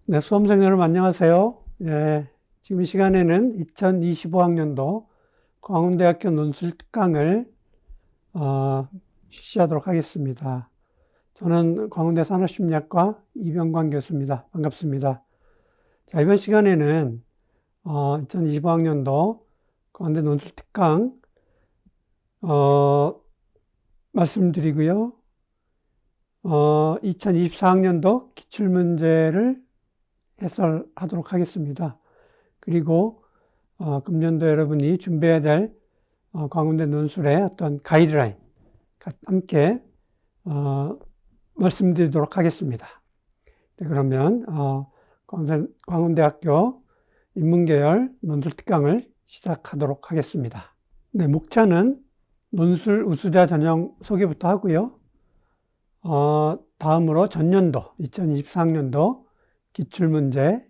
네, 수험생 여러분 안녕하세요. 예, 지금 이 시간에는 2025학년도 광운대학교 논술 특강을 실시하도록 하겠습니다. 저는 광운대 산업심리학과 이병관 교수입니다. 반갑습니다. 자, 이번 시간에는 2025학년도 광운대 논술 특강 말씀드리고요. 2024학년도 기출문제를 해설하도록 하겠습니다. 그리고 금년도 여러분이 준비해야 될 광운대 논술의 어떤 가이드라인 함께 말씀드리도록 하겠습니다. 네, 그러면 광운대학교 인문계열 논술 특강을 시작하도록 하겠습니다. 네, 목차는 논술 우수자 전형 소개부터 하고요. 다음으로 전년도 2024학년도 기출문제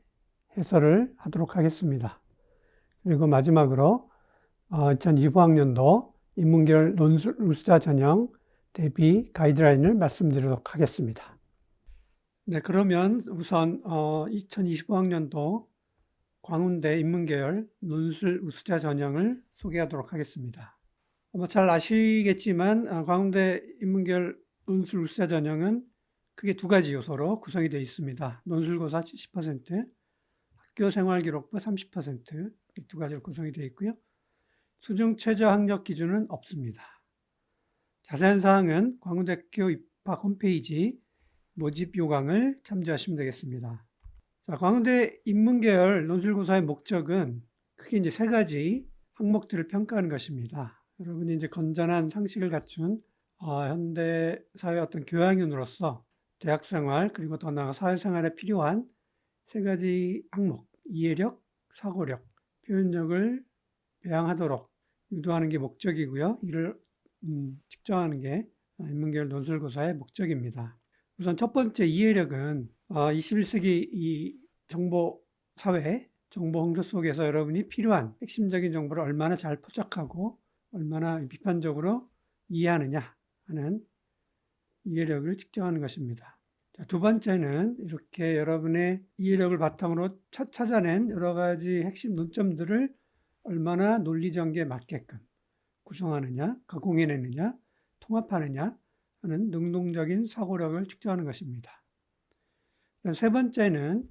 해설을 하도록 하겠습니다. 그리고 마지막으로 2025학년도 인문계열 논술 우수자 전형 대비 가이드라인을 말씀드리도록 하겠습니다. 네, 그러면 우선 2025학년도 광운대 인문계열 논술 우수자 전형을 소개하도록 하겠습니다. 아마 잘 아시겠지만 광운대 인문계열 논술 우수자 전형은 크게 두 가지 요소로 구성이 되어 있습니다. 논술고사 70%, 학교생활기록부 30%, 이 두 가지로 구성이 되어 있고요. 수능 최저 학력 기준은 없습니다. 자세한 사항은 광운대학교 입학 홈페이지 모집 요강을 참조하시면 되겠습니다. 자, 광운대 인문계열 논술고사의 목적은 크게 이제 세 가지 항목들을 평가하는 것입니다. 여러분이 이제 건전한 상식을 갖춘 현대 사회 어떤 교양인으로서 대학생활 그리고 더 나아가 사회생활에 필요한 세 가지 항목, 이해력, 사고력, 표현력을 배양하도록 유도하는 게 목적이고요. 이를 측정하는 게 인문계열 논술고사의 목적입니다. 우선 첫 번째 이해력은 21세기 이 정보 사회, 정보 홍수 속에서 여러분이 필요한 핵심적인 정보를 얼마나 잘 포착하고 얼마나 비판적으로 이해하느냐 하는 이해력을 측정하는 것입니다. 자, 두 번째는 이렇게 여러분의 이해력을 바탕으로 찾아낸 여러 가지 핵심 논점들을 얼마나 논리전개에 맞게끔 구성하느냐, 가공해내느냐, 통합하느냐 하는 능동적인 사고력을 측정하는 것입니다. 세 번째는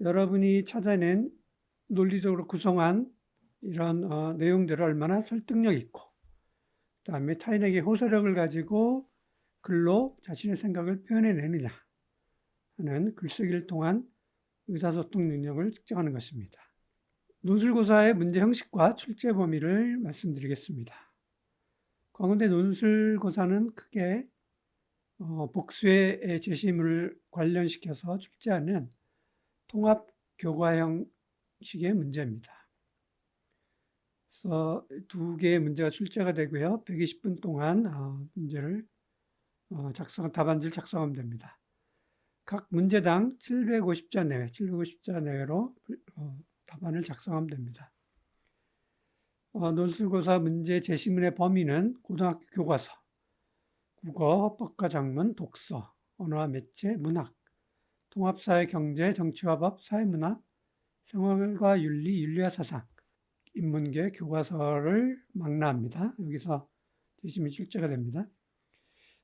여러분이 찾아낸 논리적으로 구성한 이런 내용들을 얼마나 설득력 있고, 그 다음에 타인에게 호소력을 가지고 글로 자신의 생각을 표현해내느냐 하는 글쓰기를 통한 의사소통 능력을 측정하는 것입니다. 논술고사의 문제 형식과 출제 범위를 말씀드리겠습니다. 광운대 논술고사는 크게 복수의 제시문을 관련시켜서 출제하는 통합 교과 형식의 문제입니다. 그래서 두 개의 문제가 출제가 되고요. 120분 동안 문제를 답안지를 작성하면 됩니다. 각 문제당 750자 내외, 750자 내외로 답안을 작성하면 됩니다. 논술고사 문제 제시문의 범위는 고등학교 교과서, 국어, 헌법과 작문, 독서, 언어와 매체, 문학, 통합사회, 경제, 정치와 법, 사회문화, 생활과 윤리, 윤리와 사상, 인문계 교과서를 망라합니다. 여기서 제시문이 출제가 됩니다.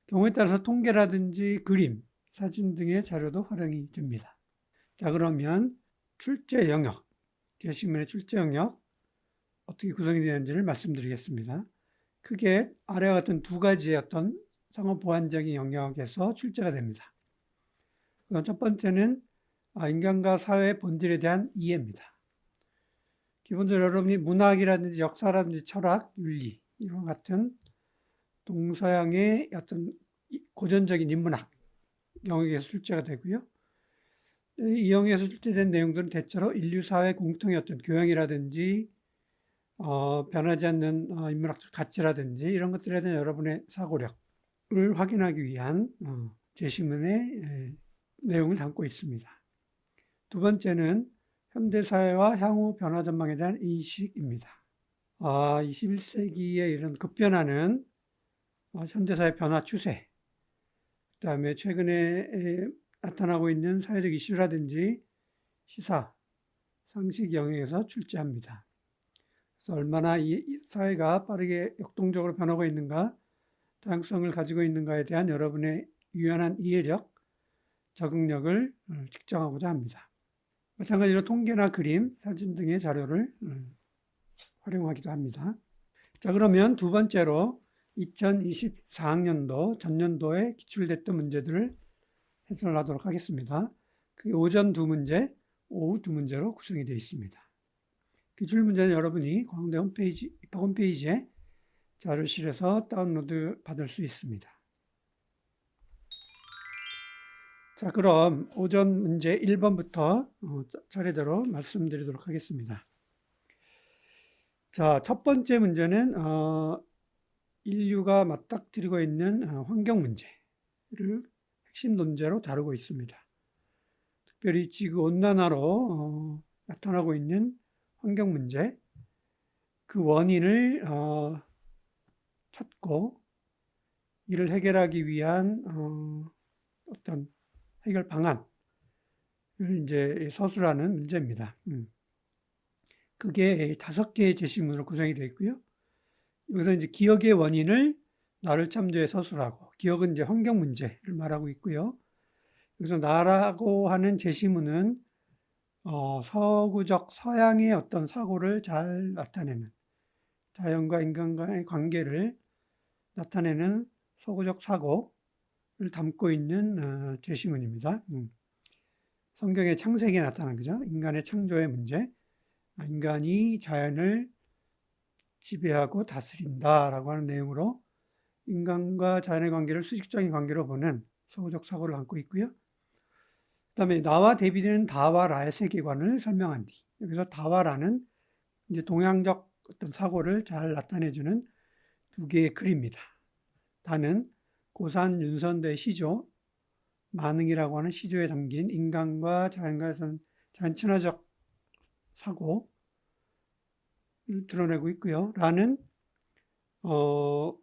경우에 따라서 통계라든지 그림, 사진 등의 자료도 활용이 됩니다. 자, 그러면 출제 영역, 제시문의 출제 영역 어떻게 구성이 되는지를 말씀드리겠습니다. 크게 아래와 같은 두 가지의 어떤 상호 보완적인 영역에서 출제가 됩니다. 우선 첫 번째는 인간과 사회의 본질에 대한 이해입니다. 기본적으로 여러분이 문학이라든지 역사라든지 철학, 윤리 이런 같은 동서양의 어떤 고전적인 인문학 영역에서 출제가 되고요. 이 영역에서 출제된 내용들은 대체로 인류 사회 공통의 어떤 교양이라든지 변하지 않는 인문학적 가치라든지 이런 것들에 대한 여러분의 사고력을 확인하기 위한 제시문의 내용을 담고 있습니다. 두 번째는 현대사회와 향후 변화 전망에 대한 인식입니다. 21세기에 이런 급변하는 현대사회 변화 추세, 그 다음에 최근에 나타나고 있는 사회적 이슈라든지 시사, 상식 영역에서 출제합니다. 그래서 얼마나 이 사회가 빠르게 역동적으로 변하고 있는가, 다양성을 가지고 있는가에 대한 여러분의 유연한 이해력, 적응력을 측정하고자 합니다. 마찬가지로 통계나 그림, 사진 등의 자료를 활용하기도 합니다. 자, 그러면 두 번째로 2024학년도 전년도에 기출됐던 문제들을 해설하도록 하겠습니다. 그게 오전 두 문제, 오후 두 문제로 구성이 되어 있습니다. 기출 문제는 여러분이 광대 홈페이지, 입학 홈페이지에 자료실에서 다운로드 받을 수 있습니다. 자, 그럼 오전 문제 1번부터 차례대로 말씀드리도록 하겠습니다. 자, 첫 번째 문제는 인류가 맞닥뜨리고 있는 환경 문제를 핵심 논제로 다루고 있습니다. 특별히 지구 온난화로 나타나고 있는 환경 문제, 그 원인을 찾고 이를 해결하기 위한 어떤 해결 방안을 이제 서술하는 문제입니다. 그게 5개의 제시문으로 구성이 되어 있고요. 여기서 이제 기억의 원인을 나를 참조해 서술하고, 기억은 이제 환경 문제를 말하고 있고요. 여기서 나라고 하는 제시문은 서구적 서양의 어떤 사고를 잘 나타내는, 자연과 인간과의 관계를 나타내는 서구적 사고를 담고 있는 제시문입니다. 성경의 창세기에 나타난 거죠. 인간의 창조의 문제, 인간이 자연을 지배하고 다스린다라고 하는 내용으로 인간과 자연의 관계를 수직적인 관계로 보는 서구적 사고를 안고 있고요. 그다음에 나와 대비되는 다와 라의 세계관을 설명한 뒤, 여기서 다와 라는 이제 동양적 어떤 사고를 잘 나타내주는 두 개의 글입니다. 다는 고산 윤선대의 시조, 만응이라고 하는 시조에 담긴 인간과 자연과 자연 친화적 사고를 드러내고 있고요. 라는 또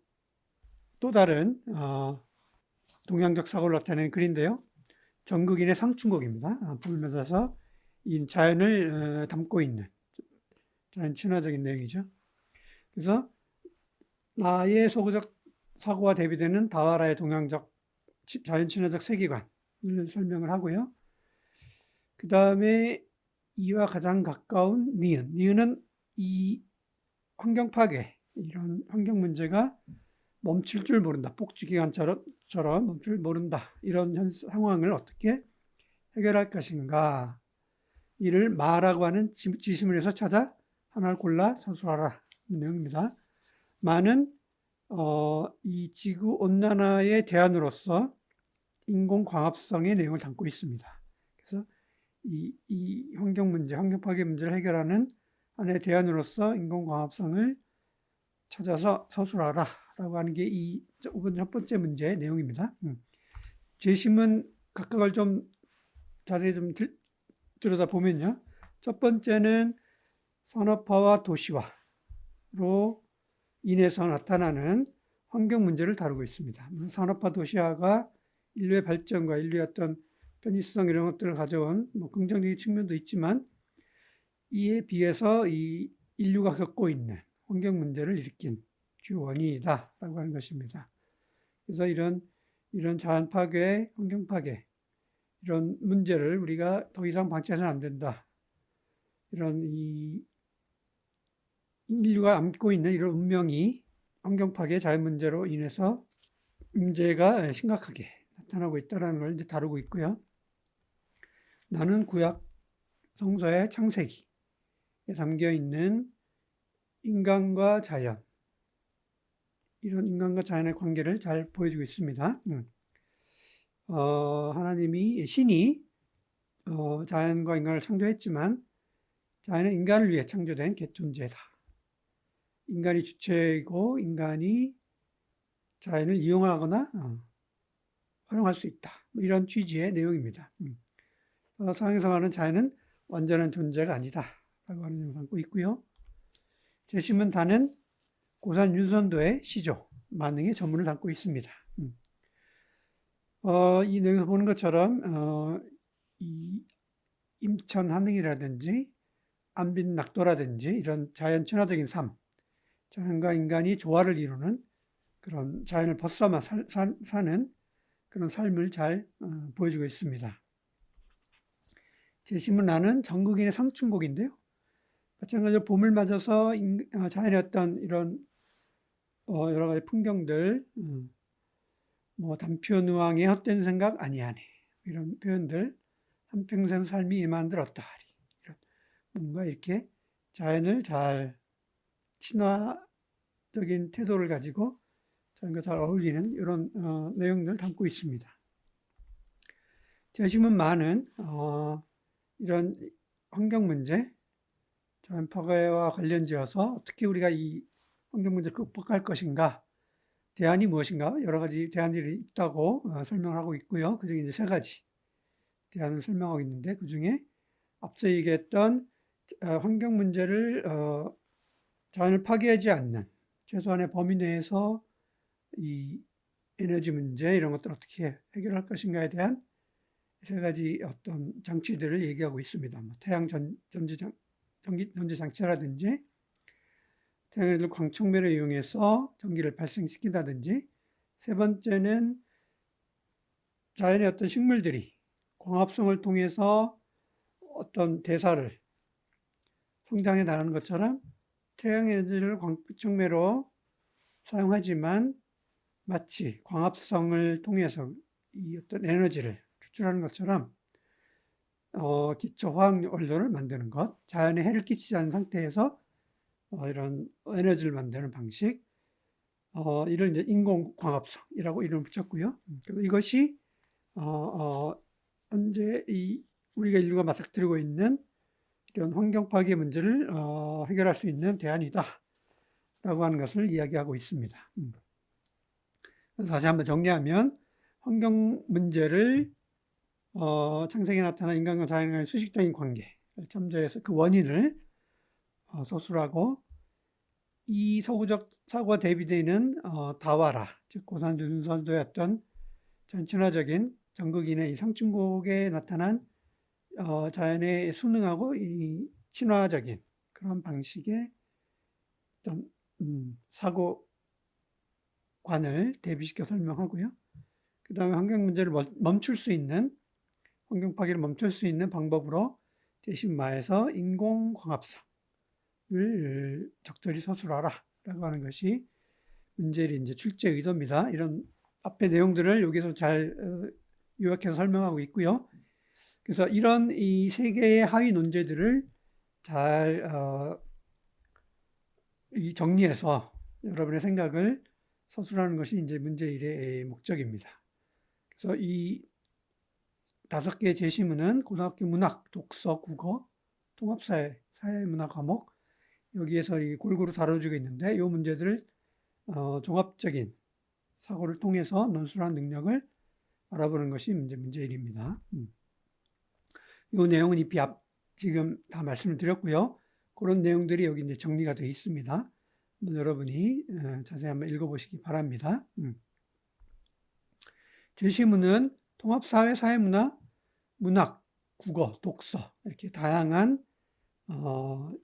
다른 동양적 사고를 나타내는 글인데요. 정극인의 상충곡입니다. 보면서 이 자연을 담고 있는 자연 친화적인 내용이죠. 그래서 나의 서구적 사고와 대비되는 다와라의 동양적 자연 친화적 세계관을 설명을 하고요. 그 다음에 이와 가장 가까운 니은. 니은은 이 환경 파괴, 이런 환경 문제가 멈출 줄 모른다. 폭주기관처럼 멈출 모른다. 이런 상황을 어떻게 해결할 것인가. 이를 마라고 하는 지시문에서 찾아 하나를 골라 서술하라. 내용입니다. 마는 이 지구 온난화의 대안으로서 인공광합성의 내용을 담고 있습니다. 그래서 이 환경 문제, 환경 파괴 문제를 해결하는 하나의 대안으로서 인공광합성을 찾아서 서술하라 라고 하는 게 이 첫 번째 문제의 내용입니다. 제시문 각각을 좀 자세히 좀 들여다보면요. 첫 번째는 산업화와 도시화로 인해서 나타나는 환경 문제를 다루고 있습니다. 산업화 도시화가 인류의 발전과 인류의 어떤 편의성 이런 것들을 가져온 긍정적인 측면도 있지만, 이에 비해서 이 인류가 겪고 있는 환경 문제를 일으킨 주 원인이다라고 하는 것입니다. 그래서 이런 자연 파괴, 환경 파괴 이런 문제를 우리가 더 이상 방치해서는 안 된다. 이런 이 인류가 안고 있는 이런 운명이 환경 파괴, 자연 문제로 인해서 문제가 심각하게 나타나고 있다는 걸 이제 다루고 있고요. 나는 구약 성서의 창세기에 담겨 있는 인간과 자연, 이런 인간과 자연의 관계를 잘 보여주고 있습니다. 신이 자연과 인간을 창조했지만 자연은 인간을 위해 창조된 존재다. 인간이 주체이고 인간이 자연을 이용하거나 활용할 수 있다. 이런 취지의 내용입니다. 성경에서 말하는 자연은 완전한 존재가 아니다 라고 하는 내용을 담고 있고요. 제시문 다는 고산 윤선도의 시조, 만응의 전문을 담고 있습니다. 이 내용에서 보는 것처럼 이 임천한흥이라든지 안빈낙도라든지 이런 자연 친화적인 삶, 자연과 인간이 조화를 이루는 그런 자연을 벗삼아 사는 그런 삶을 잘 보여주고 있습니다. 제시문 나는 정극인의 상충곡인데요. 마찬가지로 봄을 맞아서 자연의 어떤 이런 여러 가지 풍경들, 뭐 단표누왕의 헛된 생각 아니하네 이런 표현들, 한평생 삶이 이만들었다 하리, 이런 뭔가 이렇게 자연을 잘 친화적인 태도를 가지고 자연과 잘 어울리는 이런 내용들을 담고 있습니다. 제시문 많은 이런 환경 문제, 자연 파괴와 관련지어서 어떻게 우리가 이 환경 문제를 극복할 것인가, 대안이 무엇인가, 여러 가지 대안들이 있다고 설명을 하고 있고요. 그 중에 이제 세 가지 대안을 설명하고 있는데, 그 중에 앞서 얘기했던 환경 문제를 자연을 파괴하지 않는 최소한의 범위 내에서 이 에너지 문제 이런 것들을 어떻게 해결할 것인가에 대한 세 가지 어떤 장치들을 얘기하고 있습니다. 뭐 태양 전지 장치라든지 태양을 광촉매를 이용해서 전기를 발생시킨다든지, 세 번째는 자연의 어떤 식물들이 광합성을 통해서 어떤 대사를 성장해 나가는 것처럼 태양 에너지를 광촉매로 사용하지만 마치 광합성을 통해서 이 어떤 에너지를 추출하는 것처럼 기초 화학 원료를 만드는 것, 자연에 해를 끼치지 않은 상태에서 이런 에너지를 만드는 방식, 이를 이제 인공광합성이라고 이름을 붙였고요. 그래서 이것이 현재 우리가 인류가 맞닥뜨리고 있는 이런 환경 파괴 문제를 해결할 수 있는 대안이다라고 하는 것을 이야기하고 있습니다. 그래서 다시 한번 정리하면 환경 문제를 창세기에 나타난 인간과 자연의 수식적인 관계를 참조해서 그 원인을 서술하고, 이 서구적 사고와 대비되는 다와라, 즉 고산준선도였던 전친화적인 정극인의 이 상충곡에 나타난 자연의 순응하고 이 친화적인 그런 방식의 어떤 사고관을 대비시켜 설명하고요. 그 다음에 환경 문제를 멈출 수 있는, 환경 파괴를 멈출 수 있는 방법으로 제신마에서 인공광합성을 적절히 서술하라 라고 하는 것이 문제의 이제 출제 의도입니다. 이런 앞의 내용들을 여기서 잘 요약해서 설명하고 있고요. 그래서 이런 이 세 개의 하위 논제들을 잘 정리해서 여러분의 생각을 서술하는 것이 이제 문제 1의 목적입니다. 그래서 이 5개의 제시문은 고등학교 문학, 독서, 국어, 통합사회, 사회문화 과목, 여기에서 골고루 다뤄주고 있는데, 이 문제들을 종합적인 사고를 통해서 논술하는 능력을 알아보는 것이 문제 1입니다. 이 내용은 이미 지금 다 말씀을 드렸고요. 그런 내용들이 여기 이제 정리가 되어 있습니다. 여러분이 자세히 한번 읽어보시기 바랍니다. 제시문은 통합사회, 사회문화, 문학, 국어, 독서 이렇게 다양한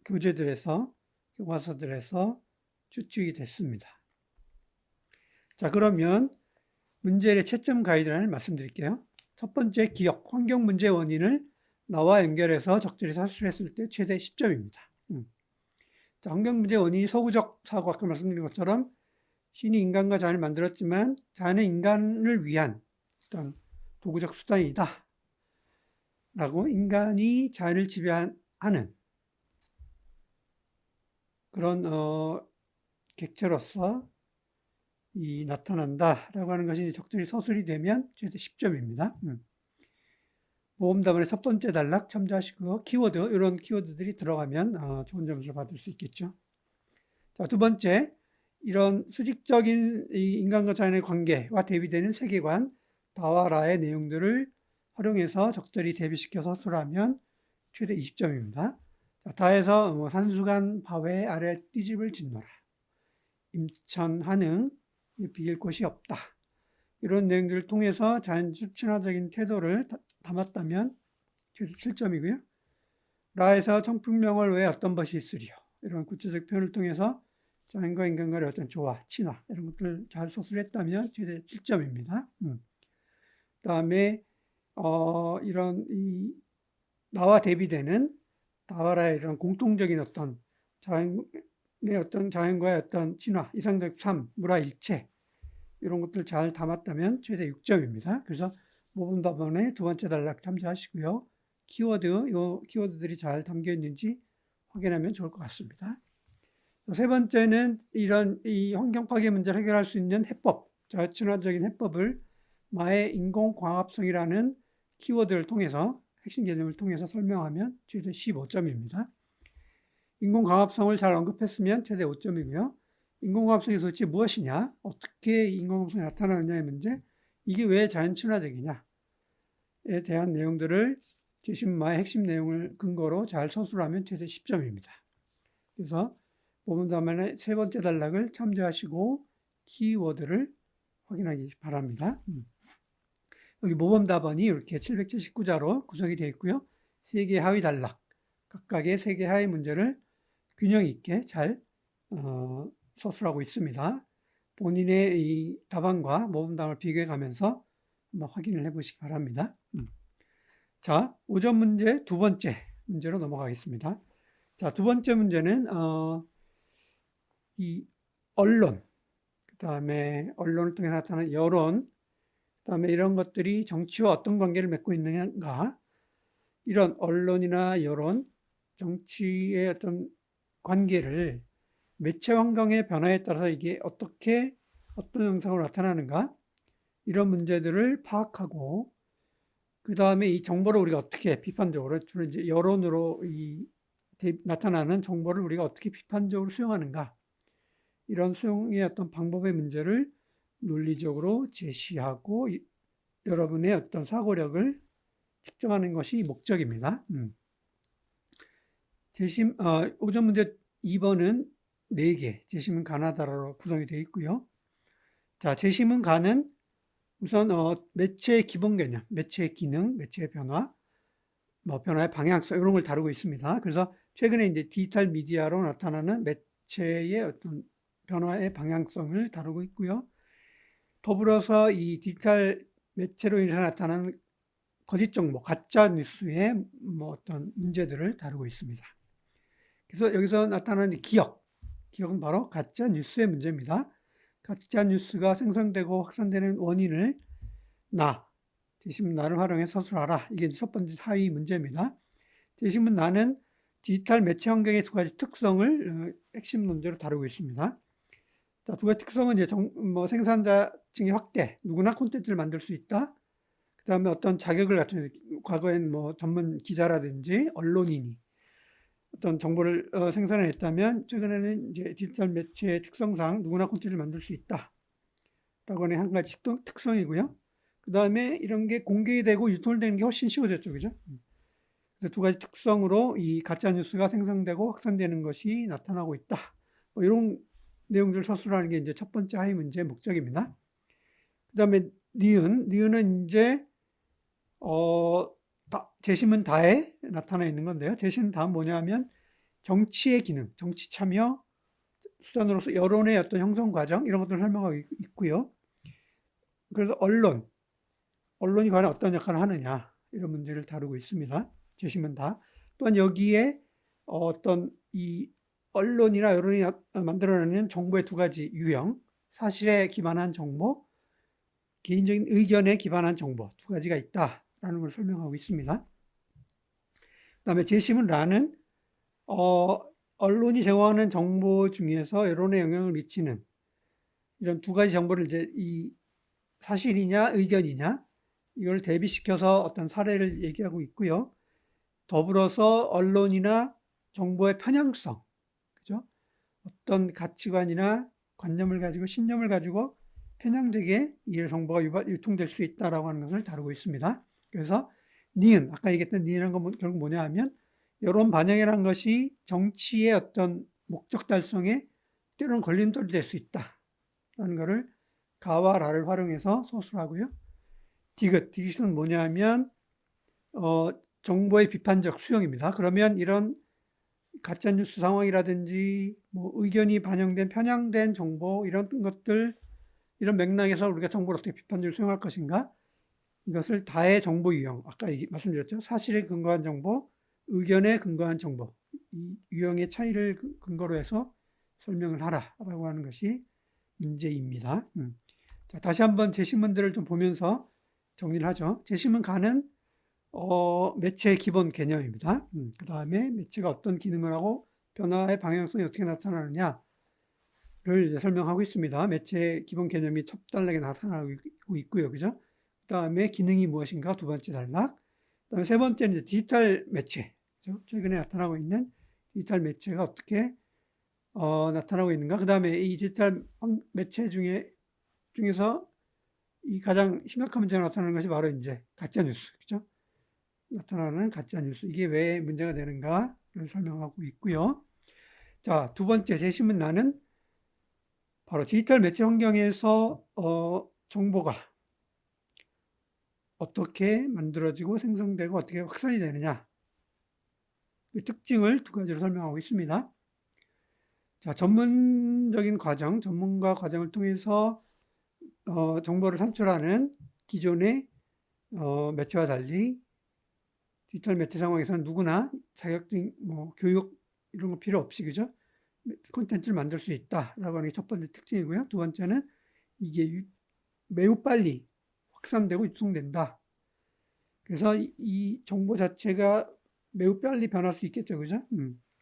교재들에서, 교과서들에서 추측이 됐습니다. 자, 그러면 문제의 채점 가이드라인을 말씀드릴게요. 첫 번째, 기억, 환경 문제 원인을 나와 연결해서 적절히 사술했을 때 최대 10점입니다. 자, 환경 문제 원인이 서구적 사고, 아까 말씀드린 것처럼 신이 인간과 자연을 만들었지만 자연은 인간을 위한 어떤 도구적 수단이다 라고, 인간이 자연을 지배하는 그런 객체로서 나타난다라고 하는 것이 적절히 서술이 되면 최대 10점입니다. 모험담원의 첫 번째 단락 참조하시고, 키워드, 이런 키워드들이 들어가면 좋은 점수를 받을 수 있겠죠. 자, 두 번째, 이런 수직적인 인간과 자연의 관계와 대비되는 세계관, 다와라의 내용들을 활용해서 적절히 대비시켜 서술하면 최대 20점입니다. 자, 다해서 산수간 바회 아래 띠집을 짓노라, 임천한흥 비길 곳이 없다, 이런 내용들을 통해서 자연 친화적인 태도를 담았다면 최대 7점이고요. 라에서 청품명을 외에 어떤 것이 있으리요. 이런 구체적 표현을 통해서 자연과 인간 간의 어떤 조화, 친화 이런 것들을 잘 소술했다면 최대 7점입니다. 그다음에 이런 이 나와 대비되는 다와라의 이런 공통적인 어떤 자연과의 어떤 친화, 이상적 삶, 문화 일체 이런 것들 잘 담았다면 최대 6점입니다. 그래서 모범 답안의 두 번째 단락 참조하시고요. 요 키워드들이 잘 담겨 있는지 확인하면 좋을 것 같습니다. 세 번째는 이런 이 환경 파괴 문제를 해결할 수 있는 해법, 자연친화적인 해법을 마의 인공광합성이라는 키워드를 통해서 핵심 개념을 통해서 설명하면 최대 15점입니다. 인공광합성을 잘 언급했으면 최대 5점이고요. 인공광합성이 도대체 무엇이냐, 어떻게 인공광합성이 나타나느냐의 문제, 이게 왜 자연친화적이냐에 대한 내용들을 제시문마의 핵심 내용을 근거로 잘 서술하면 최대 10점입니다. 그래서 모범 답안의 세 번째 단락을 참조하시고 키워드를 확인하기 바랍니다. 여기 모범 답안이 이렇게 779자로 구성이 되어 있고요. 3개 하위 단락, 각각의 3개 하위 문제를 균형 있게 잘 서술하고 있습니다. 본인의 이 답안과 모범 답안을 비교해 가면서 한번 확인을 해 보시기 바랍니다. 자, 5점 문제 두 번째 문제로 넘어가겠습니다. 자, 두 번째 문제는 이 언론, 그다음에 언론을 통해 나타나는 여론, 그다음에 이런 것들이 정치와 어떤 관계를 맺고 있느냐가, 이런 언론이나 여론, 정치의 어떤 관계를 매체 환경의 변화에 따라서 이게 어떻게 어떤 형상으로 나타나는가, 이런 문제들을 파악하고 그 다음에 이 정보를 우리가 어떻게 비판적으로, 주로 이제 여론으로 나타나는 정보를 우리가 어떻게 비판적으로 수용하는가, 이런 수용의 어떤 방법의 문제를 논리적으로 제시하고 여러분의 어떤 사고력을 측정하는 것이 목적입니다. 5점 문제 2번은 4개, 제시문 가나 다라로 구성이 되어 있고요. 자, 제시문 가는 우선 매체의 기본 개념, 매체의 기능, 매체의 변화, 변화의 방향성 이런 걸 다루고 있습니다. 그래서 최근에 이제 디지털 미디어로 나타나는 매체의 어떤 변화의 방향성을 다루고 있고요. 더불어서 이 디지털 매체로 인해서 나타나는 거짓 정보, 가짜 뉴스의 어떤 문제들을 다루고 있습니다. 그래서 여기서 나타나는 기억은 바로 가짜 뉴스의 문제입니다. 가짜 뉴스가 생성되고 확산되는 원인을 제시문 나를 활용해 서술하라. 이게 첫 번째 하위 문제입니다. 제시문 나는 디지털 매체 환경의 두 가지 특성을 핵심 논제로 다루고 있습니다. 자, 두 가지 특성은 이제 생산자층의 확대, 누구나 콘텐츠를 만들 수 있다. 그 다음에 어떤 자격을 갖춘, 과거엔 전문 기자라든지 언론인이 어떤 정보를 생산했다면 최근에는 이제 디지털 매체의 특성상 누구나 콘텐츠를 만들 수 있다. 라고 하는 한 가지 특성이고요. 그 다음에 이런 게 공개되고 유통되는 게 훨씬 쉬워졌죠. 그죠? 그래서 두 가지 특성으로 이 가짜뉴스가 생성되고 확산되는 것이 나타나고 있다. 이런 내용들을 서술하는 게 이제 첫 번째 하위 문제의 목적입니다. 그 다음에 니은은 이제, 제시문 다에 나타나 있는 건데요. 제시문 다는 뭐냐면 정치의 기능, 정치 참여 수단으로서 여론의 어떤 형성 과정 이런 것들을 설명하고 있고요. 그래서 언론이 과연 어떤 역할을 하느냐 이런 문제를 다루고 있습니다. 제시문 다. 또한 여기에 어떤 이 언론이나 여론이 만들어내는 정보의 두 가지 유형, 사실에 기반한 정보, 개인적인 의견에 기반한 정보 두 가지가 있다라는 걸 설명하고 있습니다. 그다음에 제시문 라는 언론이 제공하는 정보 중에서 여론에 영향을 미치는 이런 두 가지 정보를 이제 이 사실이냐 의견이냐 이걸 대비시켜서 어떤 사례를 얘기하고 있고요. 더불어서 언론이나 정보의 편향성, 그죠? 어떤 가치관이나 관념을 가지고 신념을 가지고 편향되게 이 정보가 유통될 수 있다라고 하는 것을 다루고 있습니다. 그래서 아까 얘기했던 니은이라는 건 결국 뭐냐 하면 여론 반영이라는 것이 정치의 어떤 목적 달성에 때로는 걸림돌이 될 수 있다라는 것을 가와 라를 활용해서 서술하고요. 디귿은 뭐냐 하면 정보의 비판적 수용입니다. 그러면 이런 가짜뉴스 상황이라든지 뭐 의견이 반영된 편향된 정보 이런 것들 이런 맥락에서 우리가 정보를 어떻게 비판적으로 수용할 것인가 이것을 다의 정보 유형 아까 말씀드렸죠. 사실에 근거한 정보, 의견에 근거한 정보 이 유형의 차이를 근거로 해서 설명을 하라라고 하는 것이 문제입니다. 자, 다시 한번 제시문들을 좀 보면서 정리를 하죠. 제시문 가는 매체의 기본 개념입니다. 그 다음에 매체가 어떤 기능을 하고 변화의 방향성이 어떻게 나타나느냐를 이제 설명하고 있습니다. 매체의 기본 개념이 첫 단락에 나타나고 있고요. 그죠? 그 다음에 기능이 무엇인가 두 번째 단락. 그 다음에 세 번째는 이제 디지털 매체. 그죠? 최근에 나타나고 있는 디지털 매체가 어떻게 나타나고 있는가. 그 다음에 이 디지털 매체 중에서 이 가장 심각한 문제가 나타나는 것이 바로 이제 가짜뉴스. 그죠? 나타나는 가짜뉴스. 이게 왜 문제가 되는가를 설명하고 있고요. 자, 두 번째 제시문 나는 바로 디지털 매체 환경에서 정보가 어떻게 만들어지고 생성되고 어떻게 확산이 되느냐. 그 특징을 두 가지로 설명하고 있습니다. 자, 전문적인 과정, 전문가 과정을 통해서 정보를 산출하는 기존의 매체와 달리 디지털 매체 상황에서는 누구나 자격증, 뭐 교육 이런 거 필요 없이 그죠? 콘텐츠를 만들 수 있다라고 하는 게 첫 번째 특징이고요. 두 번째는 이게 매우 빨리 확산되고 유통된다. 그래서 이 정보 자체가 매우 빨리 변할 수 있겠죠, 그죠?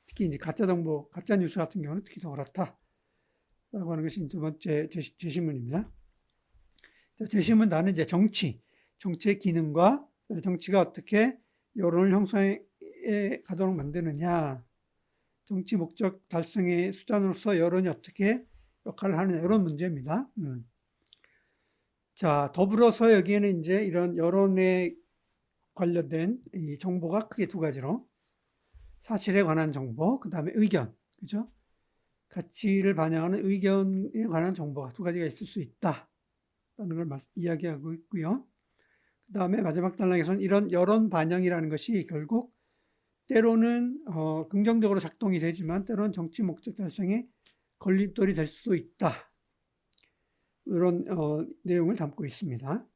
특히 이제 가짜 정보, 가짜 뉴스 같은 경우는 특히 더 그렇다라고 하는 것이 두 번째 제시문입니다. 제시문 나는 이제 정치의 기능과 정치가 어떻게 여론을 형성해 가도록 만드느냐, 정치 목적 달성의 수단으로서 여론이 어떻게 역할을 하느냐 이런 문제입니다. 자, 더불어서 여기에는 이제 이런 여론에 관련된 이 정보가 크게 두 가지로 사실에 관한 정보, 그 다음에 의견, 그죠? 가치를 반영하는 의견에 관한 정보가 두 가지가 있을 수 있다라는 걸 이야기하고 있고요. 그 다음에 마지막 단락에서는 이런 여론 반영이라는 것이 결국 때로는 긍정적으로 작동이 되지만 때로는 정치 목적 달성에 걸림돌이 될 수도 있다. 이런 내용을 담고 있습니다.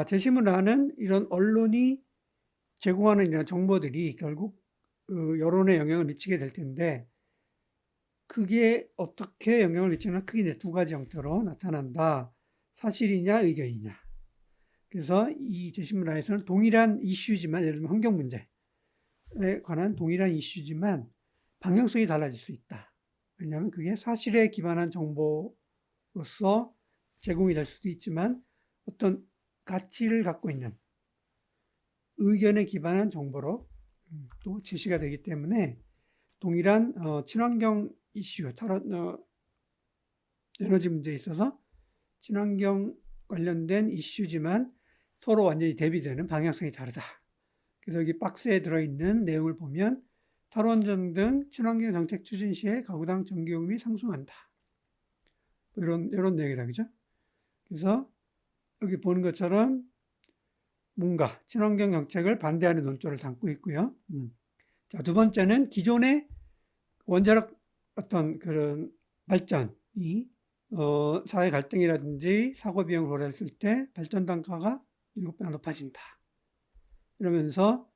제시문란은 이런 언론이 제공하는 이런 정보들이 결국 여론에 영향을 미치게 될 텐데 그게 어떻게 영향을 미치나 크게 이제 두 가지 형태로 나타난다. 사실이냐 의견이냐. 그래서 이 제시문란에서는 동일한 이슈지만 예를 들면 환경 문제에 관한 동일한 이슈지만 방향성이 달라질 수 있다. 왜냐하면 그게 사실에 기반한 정보로서 제공이 될 수도 있지만 어떤 가치를 갖고 있는 의견에 기반한 정보로 또 제시가 되기 때문에 동일한 친환경 이슈, 에너지 문제에 있어서 친환경 관련된 이슈지만 서로 완전히 대비되는 방향성이 다르다. 그래서 여기 박스에 들어있는 내용을 보면 탈원전 등 친환경 정책 추진 시에 가구당 전기요금이 상승한다. 이런 내용이다. 그죠? 그래서 여기 보는 것처럼 뭔가 친환경 정책을 반대하는 논조를 담고 있고요. 자, 두 번째는 기존의 원자력 어떤 그런 발전이 사회 갈등이라든지 사고 비용을 고려했을 때 발전 단가가 7배가 높아진다. 이러면서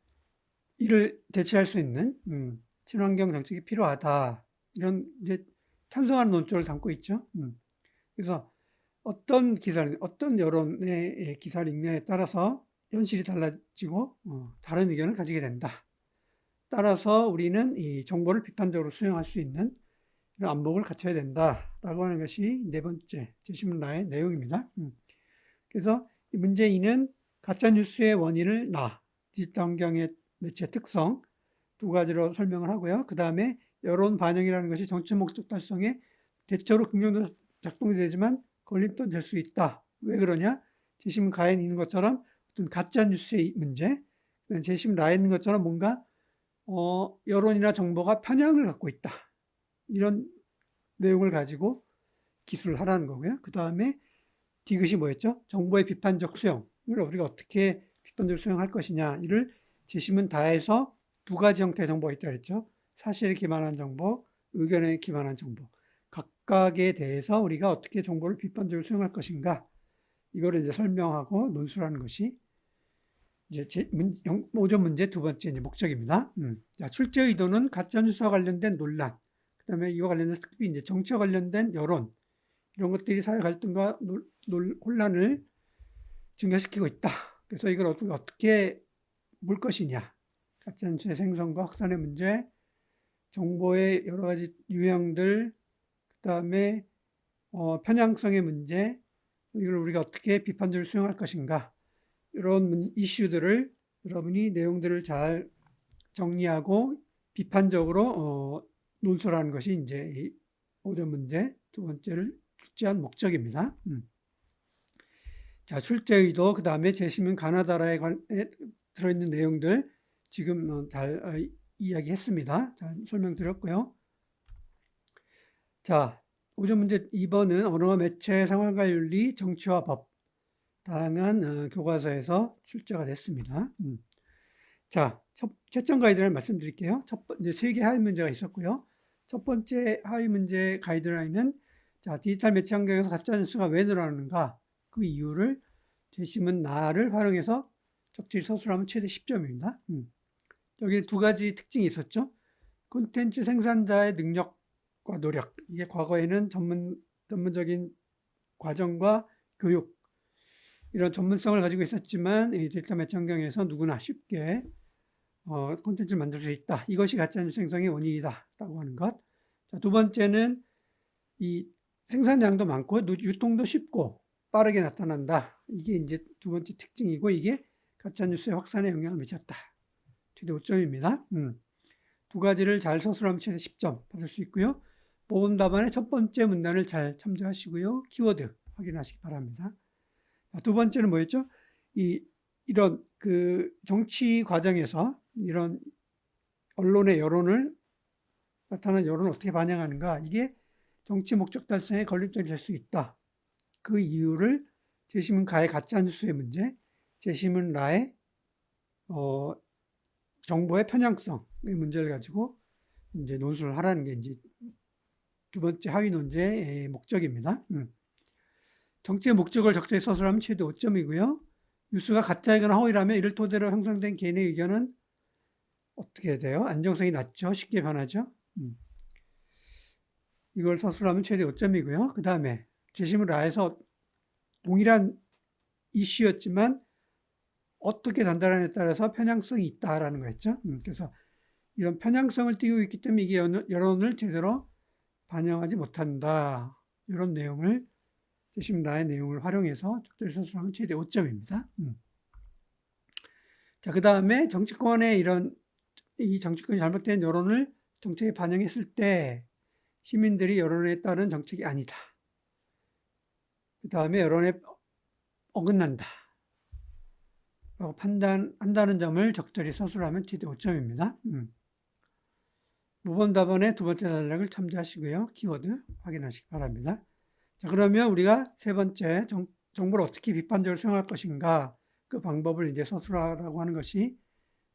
이를 대체할 수 있는 친환경 정책이 필요하다. 이런 이제 찬성하는 논조를 담고 있죠. 그래서 어떤 기사를, 어떤 여론의 기사를 읽느냐에 따라서 현실이 달라지고 다른 의견을 가지게 된다. 따라서 우리는 이 정보를 비판적으로 수용할 수 있는 이런 안목을 갖춰야 된다라고 하는 것이 네 번째 제시문란의 내용입니다. 그래서 문제 2는 가짜뉴스의 원인을 디지털 환경의 매체 특성 두 가지로 설명을 하고요. 그 다음에 여론 반영이라는 것이 정치 목적 달성에 대체로 긍정적으로 작동이 되지만 걸림돌 될 수 있다. 왜 그러냐? 제시문 가에 있는 것처럼 어떤 가짜뉴스의 문제, 제시문 라에 있는 것처럼 뭔가 여론이나 정보가 편향을 갖고 있다. 이런 내용을 가지고 기술을 하라는 거고요. 그 다음에 디귿이 뭐였죠? 정보의 비판적 수용을 우리가 어떻게 비판적으로 수용할 것이냐. 이를 재심은 다에서 두 가지 형태의 정보가 있다 그랬죠. 사실에 기반한 정보, 의견에 기반한 정보. 각각에 대해서 우리가 어떻게 정보를 비판적으로 수용할 것인가. 이거를 이제 설명하고 논술하는 것이 이제 5점 문제 두 번째 이제 목적입니다. 자, 출제 의도는 가짜뉴스와 관련된 논란, 그 다음에 이와 관련된 특히 이제 정치와 관련된 여론, 이런 것들이 사회 갈등과 혼란을 증가시키고 있다. 그래서 이걸 어떻게 볼 것이냐. 가짜뉴스의 생성과 확산의 문제, 정보의 여러 가지 유형들, 그 다음에 편향성의 문제, 이걸 우리가 어떻게 비판적으로 수용할 것인가. 이런 이슈들을 여러분이 내용들을 잘 정리하고 비판적으로 논술하는 것이 이제 이 5점 문제 두 번째를 출제한 목적입니다. 자, 출제 의도, 그 다음에 재심은 가나다라에 들어있는 내용들 지금 잘 이야기했습니다. 잘 설명드렸고요. 자, 5점 문제 2번은 언어와 매체, 생활과 윤리, 정치와 법. 다양한 교과서에서 출제가 됐습니다. 자, 채점 가이드라인 말씀드릴게요. 이제 3개 하위 문제가 있었고요. 첫 번째 하위 문제 가이드라인은 자, 디지털 매체 환경에서 가짜뉴스가 왜 늘어나는가? 그 이유를 재심은 나를 활용해서 적절히 서술하면 최대 10점입니다. 여기 두 가지 특징이 있었죠. 콘텐츠 생산자의 능력과 노력. 이게 과거에는 전문적인 과정과 교육, 이런 전문성을 가지고 있었지만 이 디지털 매체 환경에서 누구나 쉽게 콘텐츠를 만들 수 있다. 이것이 가짜뉴스 생성의 원인이다. 라고 하는 것. 자, 두 번째는 이 생산량도 많고 유통도 쉽고 빠르게 나타난다. 이게 이제 두 번째 특징이고 이게 가짜뉴스의 확산에 영향을 미쳤다. 최대 5점입니다. 두 가지를 잘 서술하면 최대 10점 받을 수 있고요. 모범 답안의 첫 번째 문단을 잘 참조하시고요. 키워드 확인하시기 바랍니다. 두 번째는 뭐였죠? 이런 그 정치 과정에서 이런 언론의 나타나는 여론을 어떻게 반영하는가? 이게 정치 목적 달성에 걸림돌이 될 수 있다. 그 이유를 재심은 가의 가짜뉴스의 문제, 재심은 라의 정보의 편향성의 문제를 가지고 이제 논술을 하라는 게 이제 두 번째 하위 논제의 목적입니다. 정치의 목적을 적절히 서술하면 최대 5점이고요. 뉴스가 가짜이거나 허위라면 이를 토대로 형성된 개인의 의견은 어떻게 돼요? 안정성이 낮죠. 쉽게 변하죠. 이걸 서술하면 최대 5점이고요. 그 다음에 재심을 라해서 동일한 이슈였지만 어떻게 전달하느냐에 따라서 편향성이 있다라는 거였죠. 그래서 이런 편향성을 띄고 있기 때문에 이게 여론을 제대로 반영하지 못한다. 이런 내용을 재심 라의 내용을 활용해서 적절히 서술하면 최대 5점입니다. 자, 그 다음에 정치권의 이 정치권이 잘못된 여론을 정책에 반영했을 때 시민들이 여론에 따른 정책이 아니다. 그 다음에 여론에 어긋난다. 라고 판단한다는 점을 적절히 서술하면 최대 5점입니다. 모범 답안의 두 번째 단락을 참조하시고요. 키워드 확인하시기 바랍니다. 자, 그러면 우리가 세 번째 정보를 어떻게 비판적으로 수용할 것인가 그 방법을 이제 서술하라고 하는 것이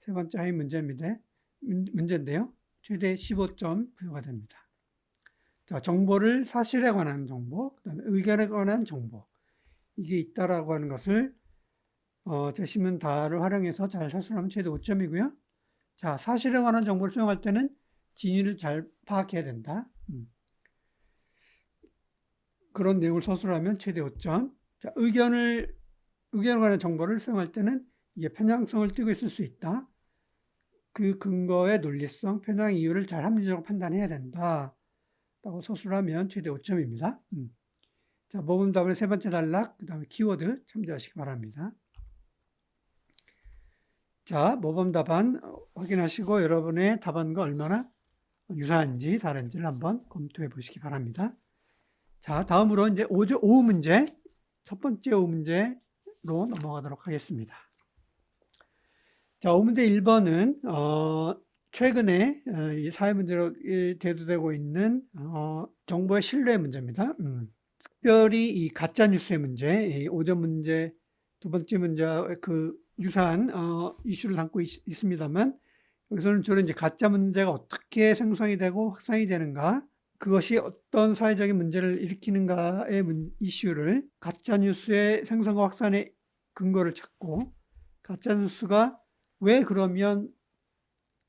세 번째 하위 문제인데요. 최대 15점 부여가 됩니다. 자, 정보를 사실에 관한 정보, 그다음에 의견에 관한 정보 이게 있다라고 하는 것을 재심은 다를 활용해서 잘 서술하면 최대 5점이고요. 자, 사실에 관한 정보를 수용할 때는 진위를 잘 파악해야 된다. 그런 내용을 서술하면 최대 5점. 자, 의견에 관한 정보를 수용할 때는 이게 편향성을 띠고 있을 수 있다. 그 근거의 논리성, 편향 이유를 잘 합리적으로 판단해야 된다. 라고 서술하면 최대 5점입니다. 자, 모범 답안의 세 번째 단락, 그 다음에 키워드 참조하시기 바랍니다. 자, 모범 답안 확인하시고 여러분의 답안과 얼마나 유사한지 다른지를 한번 검토해 보시기 바랍니다. 자, 다음으로 이제 5 문제, 첫 번째 5 문제로 넘어가도록 하겠습니다. 자, 5 문제 1번은 최근에 이 사회 문제로 대두되고 있는 정보의 신뢰 문제입니다. 특별히 이 가짜 뉴스의 문제, 이 5점 문제, 두 번째 문제 그 유사한 이슈를 담고 있습니다만, 여기서는 주로 이제 가짜 문제가 어떻게 생성이 되고 확산이 되는가, 그것이 어떤 사회적인 문제를 일으키는가의 이슈를 가짜 뉴스의 생성과 확산의 근거를 찾고, 가짜 뉴스가 왜 그러면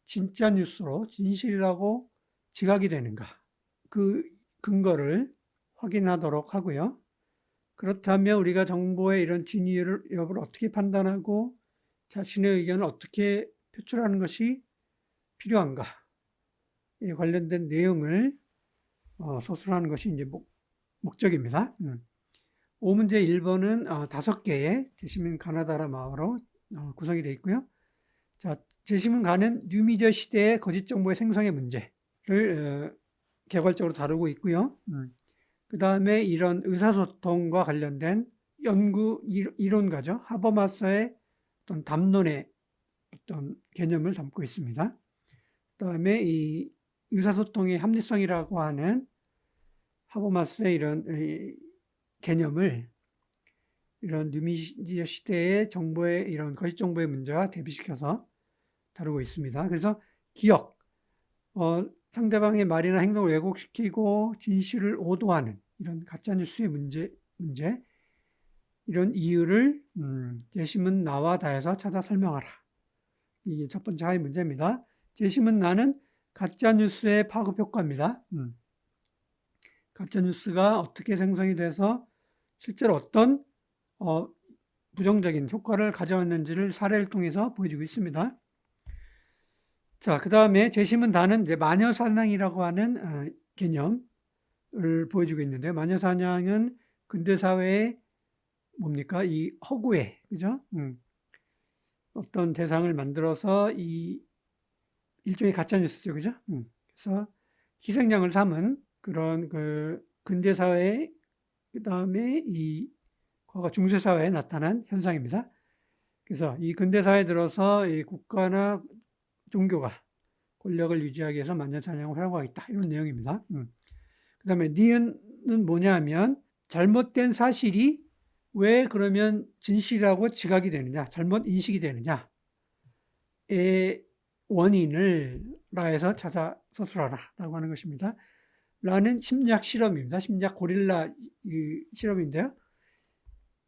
진짜 뉴스로 진실이라고 지각이 되는가, 그 근거를 확인하도록 하고요. 그렇다면 우리가 정보의 이런 진위 여부를 어떻게 판단하고 자신의 의견을 어떻게 표출하는 것이 필요한가에 관련된 내용을 소술하는 것이 이제 목적입니다. 5문제 1번은 5개의 제시문 가나다라 마어로 구성이 되어 있고요. 자, 제시문 가는 뉴미디어 시대의 거짓 정보의 생성의 문제를 개괄적으로 다루고 있고요. 그 다음에 이런 의사소통과 관련된 연구 이론가죠. 하버마스의 어떤 담론의 어떤 개념을 담고 있습니다. 그 다음에 이 의사소통의 합리성이라고 하는 하버마스의 이런 개념을 이런 뉴미디어 시대의 정보의 이런 거짓 정보의 문제와 대비시켜서 다루고 있습니다. 그래서 기억, 상대방의 말이나 행동을 왜곡시키고 진실을 오도하는 이런 가짜뉴스의 문제, 이런 이유를 제시문 나와 다에서 찾아 설명하라. 이게 첫 번째 하의 문제입니다. 제시문 나는 가짜뉴스의 파급 효과입니다. 가짜뉴스가 어떻게 생성이 돼서 실제로 어떤 부정적인 효과를 가져왔는지를 사례를 통해서 보여주고 있습니다. 자, 그 다음에 제시문 다는 이제 마녀사냥이라고 하는 개념을 보여주고 있는데요. 마녀사냥은 근대사회의 뭡니까? 이 허구에, 그죠? 어떤 대상을 만들어서 이 일종의 가짜뉴스죠, 그죠? 그래서 희생양을 삼은 그런 그 근대사회, 그 다음에 이 과거 중세사회에 나타난 현상입니다. 그래서 이 근대사회에 들어서 이 국가나 종교가 권력을 유지하기 위해서 마녀사냥을 활용하겠다, 이런 내용입니다. 그 다음에 니은은 뭐냐 하면 잘못된 사실이 왜 그러면 진실이라고 지각이 되느냐, 잘못 인식이 되느냐의 원인을 라에서 찾아 서술하라 라고 하는 것입니다. 라는 심리학 실험입니다. 심리학 고릴라 실험인데요.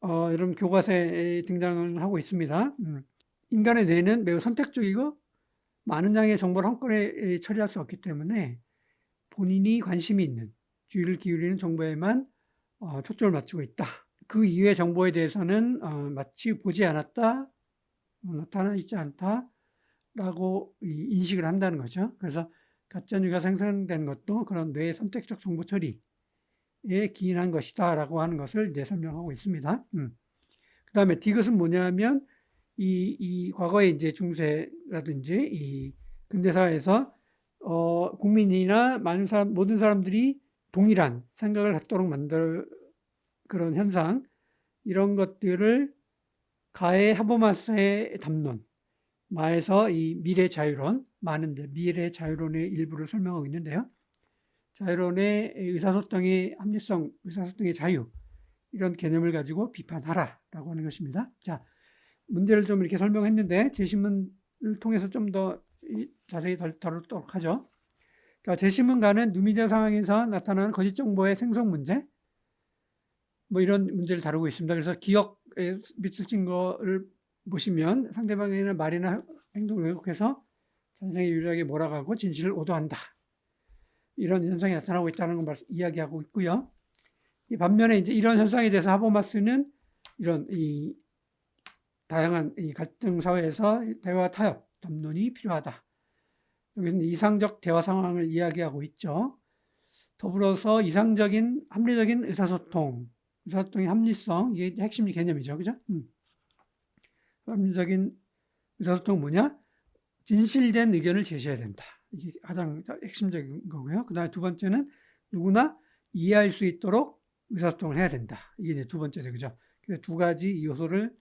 여러분 교과서에 등장을 하고 있습니다. 인간의 뇌는 매우 선택적이고 많은 양의 정보를 한꺼번에 처리할 수 없기 때문에 본인이 관심이 있는, 주의를 기울이는 정보에만 초점을 맞추고 있다. 그 이외의 정보에 대해서는 마치 보지 않았다, 나타나 있지 않다라고 인식을 한다는 거죠. 그래서 가짜뉴스가 생성된 것도 그런 뇌의 선택적 정보 처리에 기인한 것이다라고 하는 것을 이제 설명하고 있습니다. 그 다음에 디귿은 뭐냐면 이 과거의 이제 중세라든지 이 근대사회에서 국민이나 모든 사람들이 동일한 생각을 갖도록 만들 그런 현상, 이런 것들을 가의 하버마스의 담론, 마에서 이 미래 자유론, 많은데 미래 자유론의 일부를 설명하고 있는데요. 자유론의 의사소통의 합리성, 의사소통의 자유, 이런 개념을 가지고 비판하라라고 하는 것입니다. 자, 문제를 좀 이렇게 설명했는데 제시문을 통해서 좀 더 자세히 다루도록 하죠. 그러니까 제시문과는 뉴미디어 상황에서 나타나는 거짓 정보의 생성 문제, 뭐 이런 문제를 다루고 있습니다. 그래서 기억에 비추신 거를 보시면 상대방의 말이나 행동을 왜곡해서 자신에게 유리하게 몰아가고 진실을 오도한다, 이런 현상이 나타나고 있다는 걸 이야기하고 있고요. 반면에 이제 이런 현상에 대해서 하버마스는 이런 이 다양한 이 갈등 사회에서 대화 타협 담론이 필요하다. 여기서는 이상적 대화 상황을 이야기하고 있죠. 더불어서 이상적인 합리적인 의사소통의 합리성, 이게 핵심 개념이죠, 그죠? 합리적인 의사소통은 뭐냐? 진실된 의견을 제시해야 된다. 이게 가장 핵심적인 거고요. 그 다음에 두 번째는 누구나 이해할 수 있도록 의사소통을 해야 된다. 이게 이제 두 번째죠, 그죠? 그래서 두 가지 요소를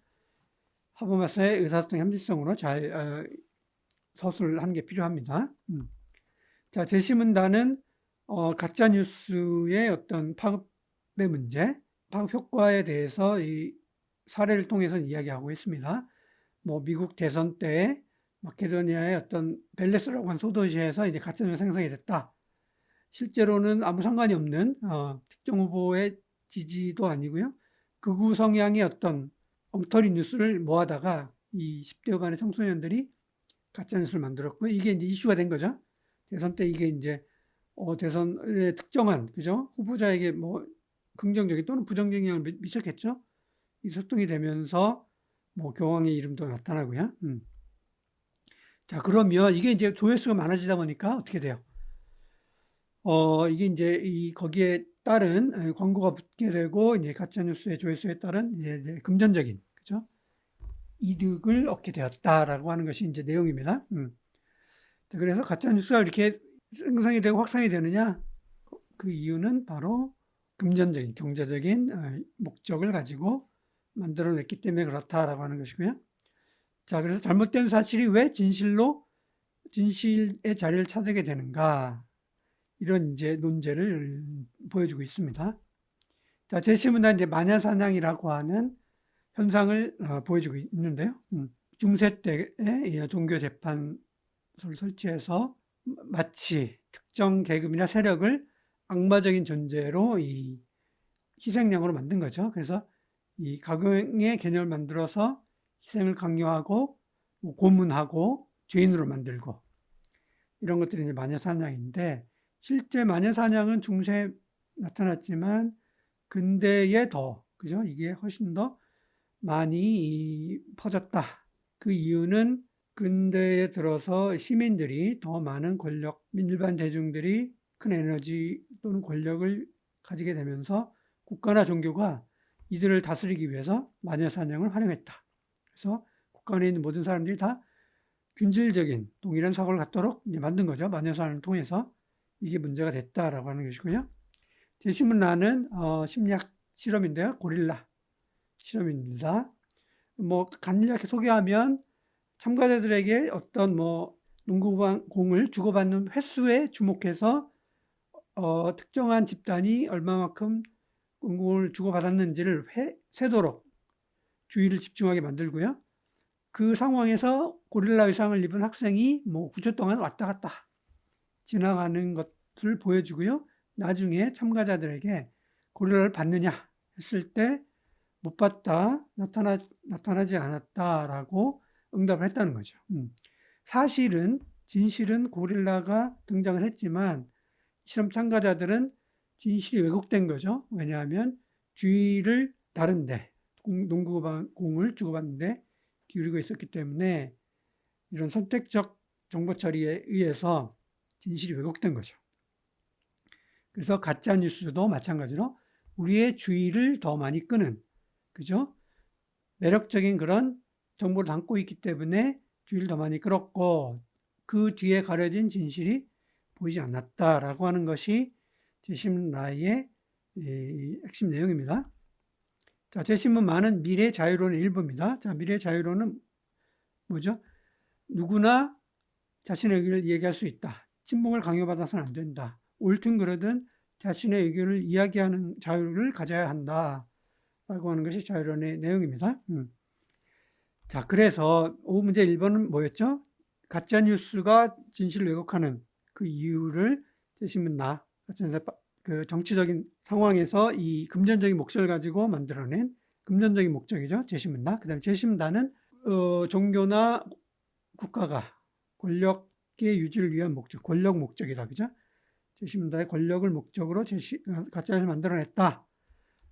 하버마스의 의사소통의 합리성으로 잘 서술하는 게 필요합니다. 자, 제시문단은 가짜뉴스의 어떤 파급의 문제, 파급 효과에 대해서 이 사례를 통해서 이야기하고 있습니다. 뭐 미국 대선 때 마케도니아의 어떤 벨레스라고 하는 소도시에서 이제 가짜뉴스 생성이 됐다. 실제로는 아무 상관이 없는 특정 후보의 지지도 아니고요. 극우 성향의 어떤 엉터리 뉴스를 모아다가 이 10대 후반의 청소년들이 가짜뉴스를 만들었고 이게 이제 이슈가 된 거죠. 대선 때 이게 이제 대선에 특정한 그죠 후보자에게 뭐 긍정적인 또는 부정적인 영향을 미쳤겠죠. 이 소통이 되면서 뭐 교황의 이름도 나타나고요. 자, 그러면 이게 이제 조회수가 많아지다 보니까 어떻게 돼요? 이게 이제 거기에 따른 광고가 붙게 되고 이제 가짜뉴스의 조회수에 따른 이제 금전적인 그죠? 이득을 얻게 되었다라고 하는 것이 이제 내용입니다. 자, 그래서 가짜뉴스가 이렇게 생성이 되고 확산이 되느냐? 그 이유는 바로 금전적인 경제적인 목적을 가지고 만들어냈기 때문에 그렇다라고 하는 것이고요. 자, 그래서 잘못된 사실이 왜 진실의 자리를 차지하게 되는가? 이런 이제 논제를 보여주고 있습니다. 자, 제시문은 이제 마녀사냥이라고 하는 현상을 보여주고 있는데요. 중세 때의 종교 재판소를 설치해서 마치 특정 계급이나 세력을 악마적인 존재로 이 희생양으로 만든 거죠. 그래서 이 가경의 개념을 만들어서 희생을 강요하고 고문하고 죄인으로 만들고 이런 것들이 이제 마녀사냥인데 실제 마녀사냥은 중세에 나타났지만 근대에 더 그죠? 이게 훨씬 더 많이 퍼졌다. 그 이유는 근대에 들어서 시민들이 더 많은 권력, 일반 대중들이 큰 에너지 또는 권력을 가지게 되면서 국가나 종교가 이들을 다스리기 위해서 마녀사냥을 활용했다. 그래서 국가 안에 있는 모든 사람들이 다 균질적인 동일한 사고를 갖도록 만든 거죠. 마녀사냥을 통해서 이게 문제가 됐다라고 하는 것이고요. 제 신문란은 심리학 실험인데요. 고릴라 실험입니다. 뭐 간략하게 소개하면 참가자들에게 어떤 뭐 농구공을 주고받는 횟수에 주목해서 특정한 집단이 얼마만큼 공을 주고받았는지를 세도록 주의를 집중하게 만들고요. 그 상황에서 고릴라 의상을 입은 학생이 뭐 9초 동안 왔다 갔다 지나가는 것을 보여주고요. 나중에 참가자들에게 고릴라를 봤느냐 했을 때 못 봤다, 나타나지 않았다라고 응답을 했다는 거죠. 진실은 고릴라가 등장을 했지만 실험 참가자들은 진실이 왜곡된 거죠. 왜냐하면 주의를 다른데 농구공을 주고받는데 기울이고 있었기 때문에 이런 선택적 정보 처리에 의해서 진실이 왜곡된 거죠. 그래서 가짜 뉴스도 마찬가지로 우리의 주의를 더 많이 끄는 그죠? 매력적인 그런 정보를 담고 있기 때문에 주의를 더 많이 끌었고 그 뒤에 가려진 진실이 보이지 않았다라고 하는 것이 제시문라의 핵심 내용입니다. 자, 제시문 많은 미래 자유론의 일부입니다. 자, 미래 자유론은 뭐죠? 누구나 자신의 의견을 이야기할 수 있다. 친목을 강요받아서는 안 된다. 옳든 그러든 자신의 의견을 이야기하는 자유를 가져야 한다. 라고 하는 것이 자유론의 내용입니다. 자, 그래서 5문제 1번은 뭐였죠? 가짜뉴스가 진실을 왜곡하는 그 이유를 제시문 그 정치적인 상황에서 이 금전적인 목적을 가지고 만들어낸 금전적인 목적이죠. 제시문나. 그 다음에 제시문다는 종교나 국가가 권력의 유지를 위한 목적, 권력 목적이다. 그죠? 제시문다의 권력을 목적으로 가짜를 만들어냈다.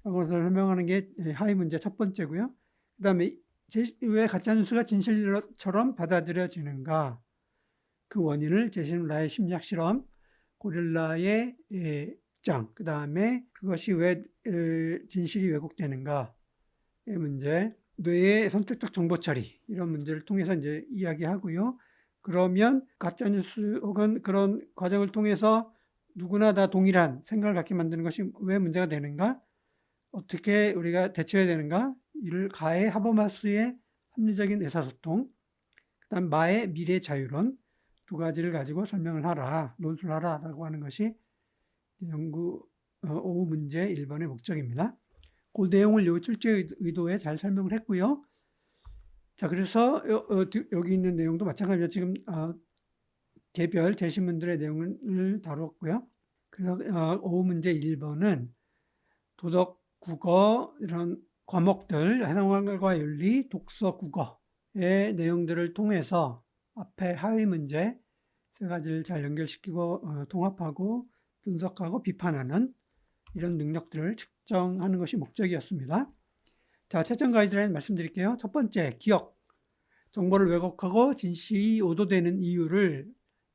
라고 설명하는 게 하위 문제 첫 번째고요. 그 다음에 왜 가짜뉴스가 진실처럼 받아들여지는가? 그 원인을 제시문라의 심리학 실험, 고릴라의 입장, 그 다음에 그것이 왜 진실이 왜곡되는가의 문제, 뇌의 선택적 정보 처리 이런 문제를 통해서 이제 이야기하고요. 그러면 가짜뉴스 혹은 그런 과정을 통해서 누구나 다 동일한 생각을 갖게 만드는 것이 왜 문제가 되는가? 어떻게 우리가 대처해야 되는가? 이를 가의 하버마스의 합리적인 의사소통, 그다음 마의 미래 자유론 두 가지를 가지고 설명을 하라, 논술을 하라라고 하는 것이 연구 5문제 1번의 목적입니다. 그 내용을 요 출제 의도에 잘 설명을 했고요. 자, 그래서 여기 있는 내용도 마찬가지로 지금 개별 제시문들의 내용을 다뤘고요. 그래서 5 문제 1번은 도덕, 국어 이런 과목들, 해상과 윤리, 독서, 국어의 내용들을 통해서 앞에 하위 문제 세 가지를 잘 연결시키고 통합하고 분석하고 비판하는 이런 능력들을 측정하는 것이 목적이었습니다. 자, 채점 가이드라인 말씀드릴게요. 첫 번째, 기억. 정보를 왜곡하고 진실이 오도되는 이유를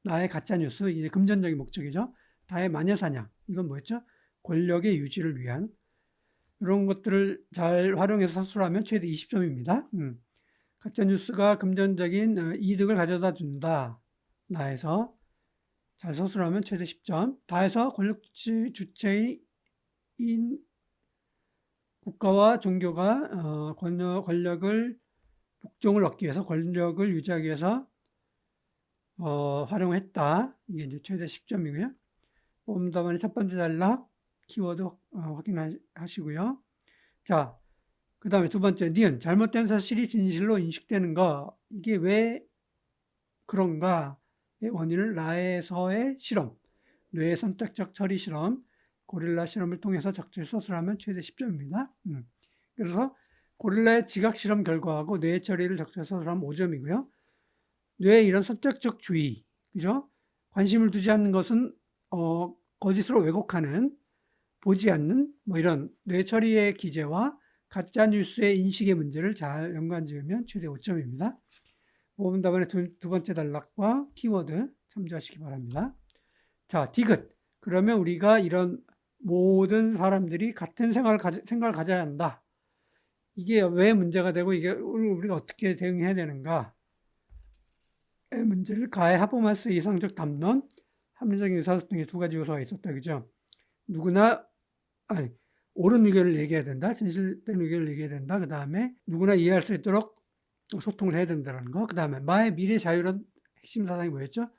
나의 가짜뉴스, 이제 금전적인 목적이죠. 나의 마녀사냥, 이건 뭐였죠? 권력의 유지를 위한 이런 것들을 잘 활용해서 서술하면 최대 20점입니다. 가짜뉴스가 금전적인 이득을 가져다 준다. 나에서 잘 서술하면 최대 10점. 다해서 권력 주체인 국가와 종교가 권력을 복종을 얻기 위해서 권력을 유지하기 위해서 활용했다. 이게 이제 최대 10점이고요. 오음답안의 첫 번째 단락 키워드 확인하시고요. 자, 그 다음에 두 번째 니은 잘못된 사실이 진실로 인식되는 거 이게 왜 그런가의 원인을 나에서의 실험, 뇌의 선택적 처리 실험, 고릴라 실험을 통해서 적절히 서술하면 최대 10점입니다. 그래서 고릴라의 지각 실험 결과하고 뇌의 처리를 적절히 서술하면 5점이고요. 뇌의 이런 선택적 주의, 그죠? 관심을 두지 않는 것은 거짓으로 왜곡하는, 보지 않는 뭐 이런 뇌 처리의 기제와 가짜 뉴스의 인식의 문제를 잘 연관 지으면 최대 5점입니다. 5번 답안의 두 번째 단락과 키워드 참조하시기 바랍니다. 자, 디귿. 그러면 우리가 이런 모든 사람들이 같은 생각을 가져야 한다. 이게 왜 문제가 되고 이게 우리가 어떻게 대응해야 되는가? 의 문제를 가해 합법화해서 이상적 담론, 합리적인 의사소통의 두 가지 요소가 있었다. 그죠? 누구나 옳은 의견을 얘기해야 된다. 진실된 의견을 얘기해야 된다. 그 다음에 누구나 이해할 수 있도록 소통을 해야 된다는 거. 그 다음에 마의 미래 자유론 핵심 사상이 뭐였죠?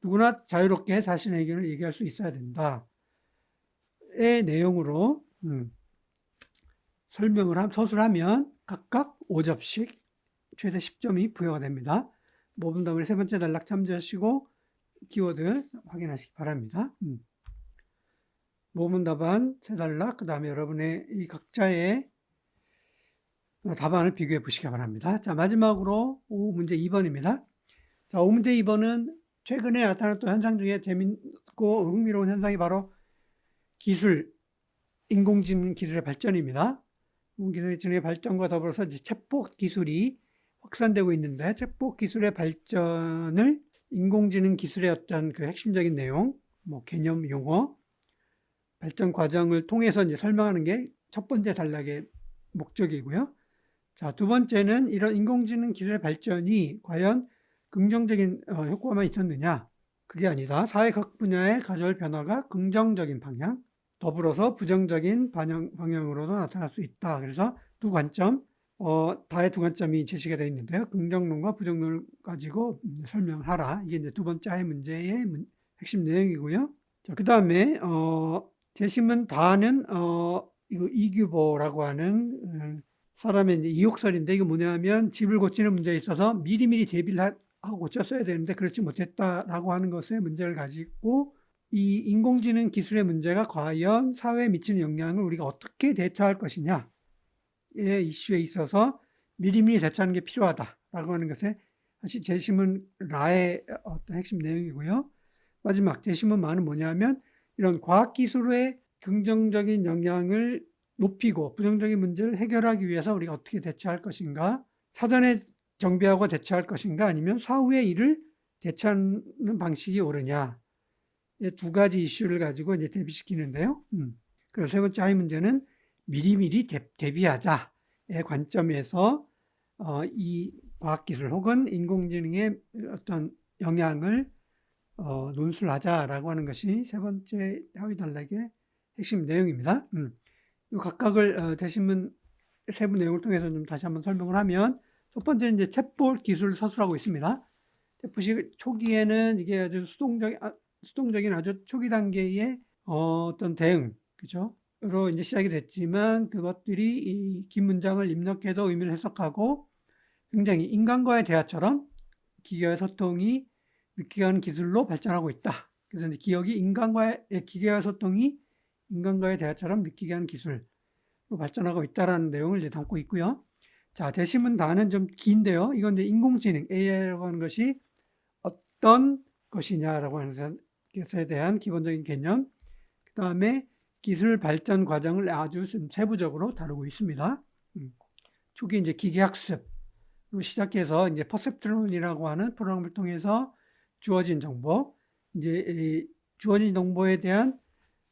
누구나 자유롭게 자신의 의견을 얘기할 수 있어야 된다. 의 내용으로 서술하면 각각 5점씩 최대 10점이 부여가 됩니다. 모범 답안의 세 번째 단락 참조하시고 키워드 확인하시기 바랍니다. 모범 답안 세 단락, 그 다음에 여러분의 이 각자의 답안을 비교해 보시기 바랍니다. 자, 마지막으로 5문제 2번입니다. 자, 5문제 2번은 최근에 나타났던 현상 중에 재밌고 흥미로운 현상이 바로 기술, 인공지능 기술의 발전입니다. 인공지능의 발전과 더불어서 이제 챗봇 기술이 확산되고 있는데 챗봇 기술의 발전을 인공지능 기술의 어떤 그 핵심적인 내용, 뭐 개념, 용어, 발전 과정을 통해서 이제 설명하는 게 첫 번째 단락의 목적이고요. 자, 두 번째는 이런 인공지능 기술의 발전이 과연 긍정적인 효과만 있었느냐? 그게 아니다. 사회 각 분야에 가져올 변화가 긍정적인 방향, 더불어서 부정적인 방향으로도 나타날 수 있다. 그래서 두 관점, 다의 두 관점이 제시가 되어 있는데요. 긍정론과 부정론을 가지고 설명하라. 이게 이제 두 번째 하의 문제의 핵심 내용이고요. 자, 그 다음에 제시문 다는 이거 이규보라고 하는 사람의 이제 이욕설인데 이거 뭐냐면 집을 고치는 문제에 있어서 미리미리 대비를 하고 고쳤어야 되는데 그렇지 못했다라고 하는 것에 문제를 가지고 이 인공지능 기술의 문제가 과연 사회에 미치는 영향을 우리가 어떻게 대처할 것이냐의 이슈에 있어서 미리미리 대처하는 게 필요하다라고 하는 것에 사실 제시문 라의 어떤 핵심 내용이고요. 마지막 제시문 마는 뭐냐면 이런 과학기술의 긍정적인 영향을 높이고 부정적인 문제를 해결하기 위해서 우리가 어떻게 대처할 것인가, 사전에 정비하고 대처할 것인가, 아니면 사후에 이를 대처하는 방식이 옳으냐, 두 가지 이슈를 가지고 이제 대비시키는데요. 그래서 세 번째 하위 문제는 미리미리 대비하자의 관점에서 이 과학기술 혹은 인공지능의 어떤 영향을 논술을 하자라고 하는 것이 세 번째 하위 단락의 핵심 내용입니다. 각각을 대신문 세부 내용을 통해서 좀 다시 한번 설명을 하면 첫 번째는 이제 챗봇 기술을 서술하고 있습니다. 챗봇이 초기에는 이게 아주 수동적인 아주 초기 단계의 어떤 대응, 그죠? 로 이제 시작이 됐지만 그것들이 이 긴 문장을 입력해도 의미를 해석하고 굉장히 인간과의 대화처럼 기계와의 소통이 느끼는 기술로 발전하고 있다. 그래서 이제 기계와의 소통이 인간과의 대화처럼 느끼게 하는 기술로 발전하고 있다라는 내용을 이제 담고 있고요. 자, 대신문 단은 좀 긴데요. 이건 이제 인공지능 AI라고 하는 것이 어떤 것이냐라고 하는 것에 대한 기본적인 개념, 그 다음에 기술 발전 과정을 아주 세부적으로 다루고 있습니다. 초기 이제 기계학습 시작해서 이제 퍼셉트론이라고 하는 프로그램을 통해서 주어진 정보, 이제 주어진 정보에 대한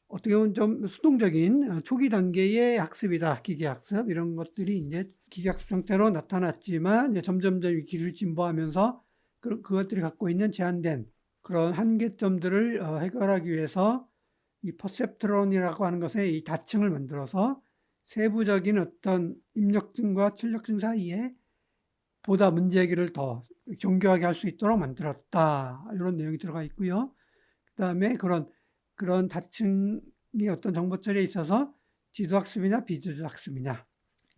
어떻게 보면 좀 수동적인 초기 단계의 학습이다. 기계학습 이런 것들이 이제 기계학습 형태로 나타났지만 이제 점점 기술이 진보하면서 그것들이 갖고 있는 제한된 그런 한계점들을 해결하기 위해서 이 퍼셉트론이라고 하는 것의 이 다층을 만들어서 세부적인 어떤 입력증과 출력증 사이에 보다 문제 해결을 더 정교하게 할 수 있도록 만들었다. 이런 내용이 들어가 있고요. 그 다음에 그런 다층이 어떤 정보 처리에 있어서 지도학습이냐 비지도학습이냐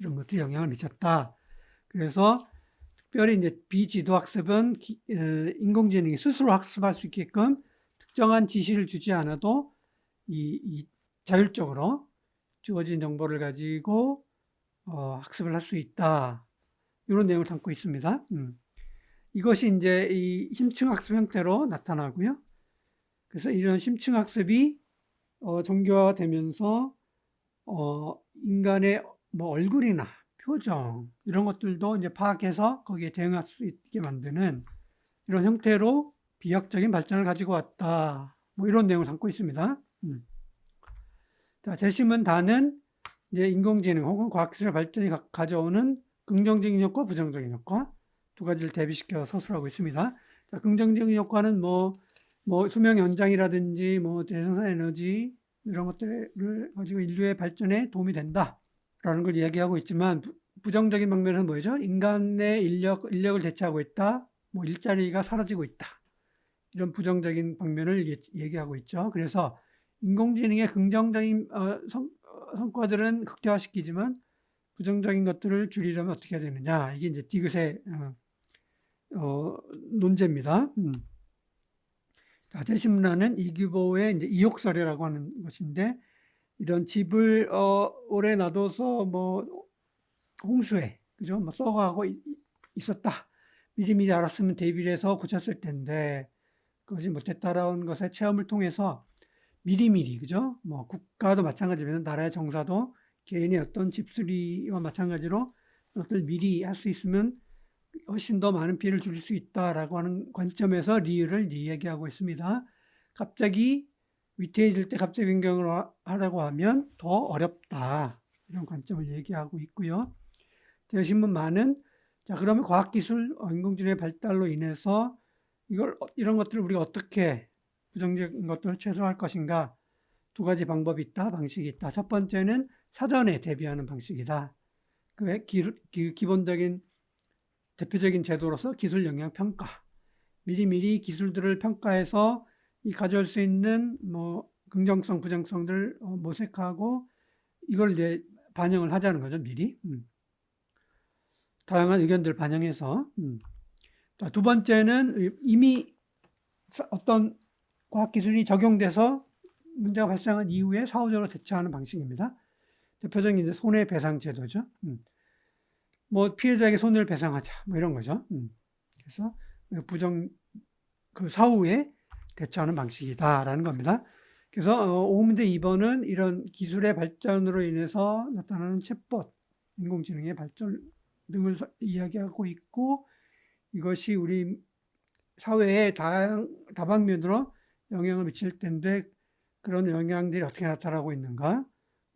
이런 것들이 영향을 미쳤다. 그래서 특별히 이제 비지도학습은 인공지능이 스스로 학습할 수 있게끔 특정한 지시를 주지 않아도 이 자율적으로 주어진 정보를 가지고 학습을 할 수 있다. 이런 내용을 담고 있습니다. 이것이 이제 이 심층학습 형태로 나타나고요. 그래서 이런 심층학습이 정교화되면서 인간의 뭐 얼굴이나 표정 이런 것들도 이제 파악해서 거기에 대응할 수 있게 만드는 이런 형태로 비약적인 발전을 가지고 왔다. 뭐 이런 내용을 담고 있습니다. 자, 재심은 다는 이제 인공지능 혹은 과학기술의 발전이 가져오는 긍정적인 효과, 부정적인 효과 두 가지를 대비시켜 서술하고 있습니다. 자, 긍정적인 효과는 뭐 수명 연장이라든지 뭐 대생산 에너지 이런 것들을 가지고 인류의 발전에 도움이 된다라는 걸 이야기하고 있지만 부정적인 방면은 뭐죠? 인간의 인력을 대체하고 있다. 뭐 일자리가 사라지고 있다. 이런 부정적인 방면을 얘기하고 있죠. 그래서 인공지능의 긍정적인 성과들은 극대화시키지만 부정적인 것들을 줄이려면 어떻게 해야 되느냐. 이게 이제 디귿의 논제입니다. 대신문화는 이규보의 이제 이욕설이라고 하는 것인데 이런 집을 오래 놔둬서 뭐 홍수에 그죠? 뭐 썩어가고 있었다. 미리미리 알았으면 대비를 해서 고쳤을 텐데 그것이 못했다라는 것의 체험을 통해서 미리미리 그죠? 뭐 국가도 마찬가지면 나라의 정사도 개인의 어떤 집수리와 마찬가지로 그것들 미리 할 수 있으면 훨씬 더 많은 피해를 줄일 수 있다라고 하는 관점에서 리을을 이야기하고 있습니다. 갑자기 위태해질 때 갑자기 변경을 하라고 하면 더 어렵다. 이런 관점을 얘기하고 있고요. 신문 많은 자 그러면 과학기술 인공지능의 발달로 인해서 이런 것들을 우리가 어떻게 부정적인 것들을 최소화할 것인가 두 가지 방법이 있다, 방식이 있다. 첫 번째는 사전에 대비하는 방식이다. 그 기본적인 대표적인 제도로서 기술 영향 평가. 미리미리 기술들을 평가해서 이 가져올 수 있는 뭐 긍정성, 부정성들을 모색하고 이걸 이제 반영을 하자는 거죠, 미리. 다양한 의견들을 반영해서. 두 번째는 이미 어떤 과학기술이 적용돼서 문제가 발생한 이후에 사후적으로 대처하는 방식입니다. 대표적인 이제 손해배상 제도죠. 뭐 피해자에게 손해를 배상하자, 뭐 이런 거죠. 그래서 그 사후에 대처하는 방식이다라는 겁니다. 그래서 5문제 2번은 이런 기술의 발전으로 인해서 나타나는 챗봇, 인공지능의 발전 등을 이야기하고 있고 이것이 우리 사회에 다방면으로 영향을 미칠 텐데 그런 영향들이 어떻게 나타나고 있는가,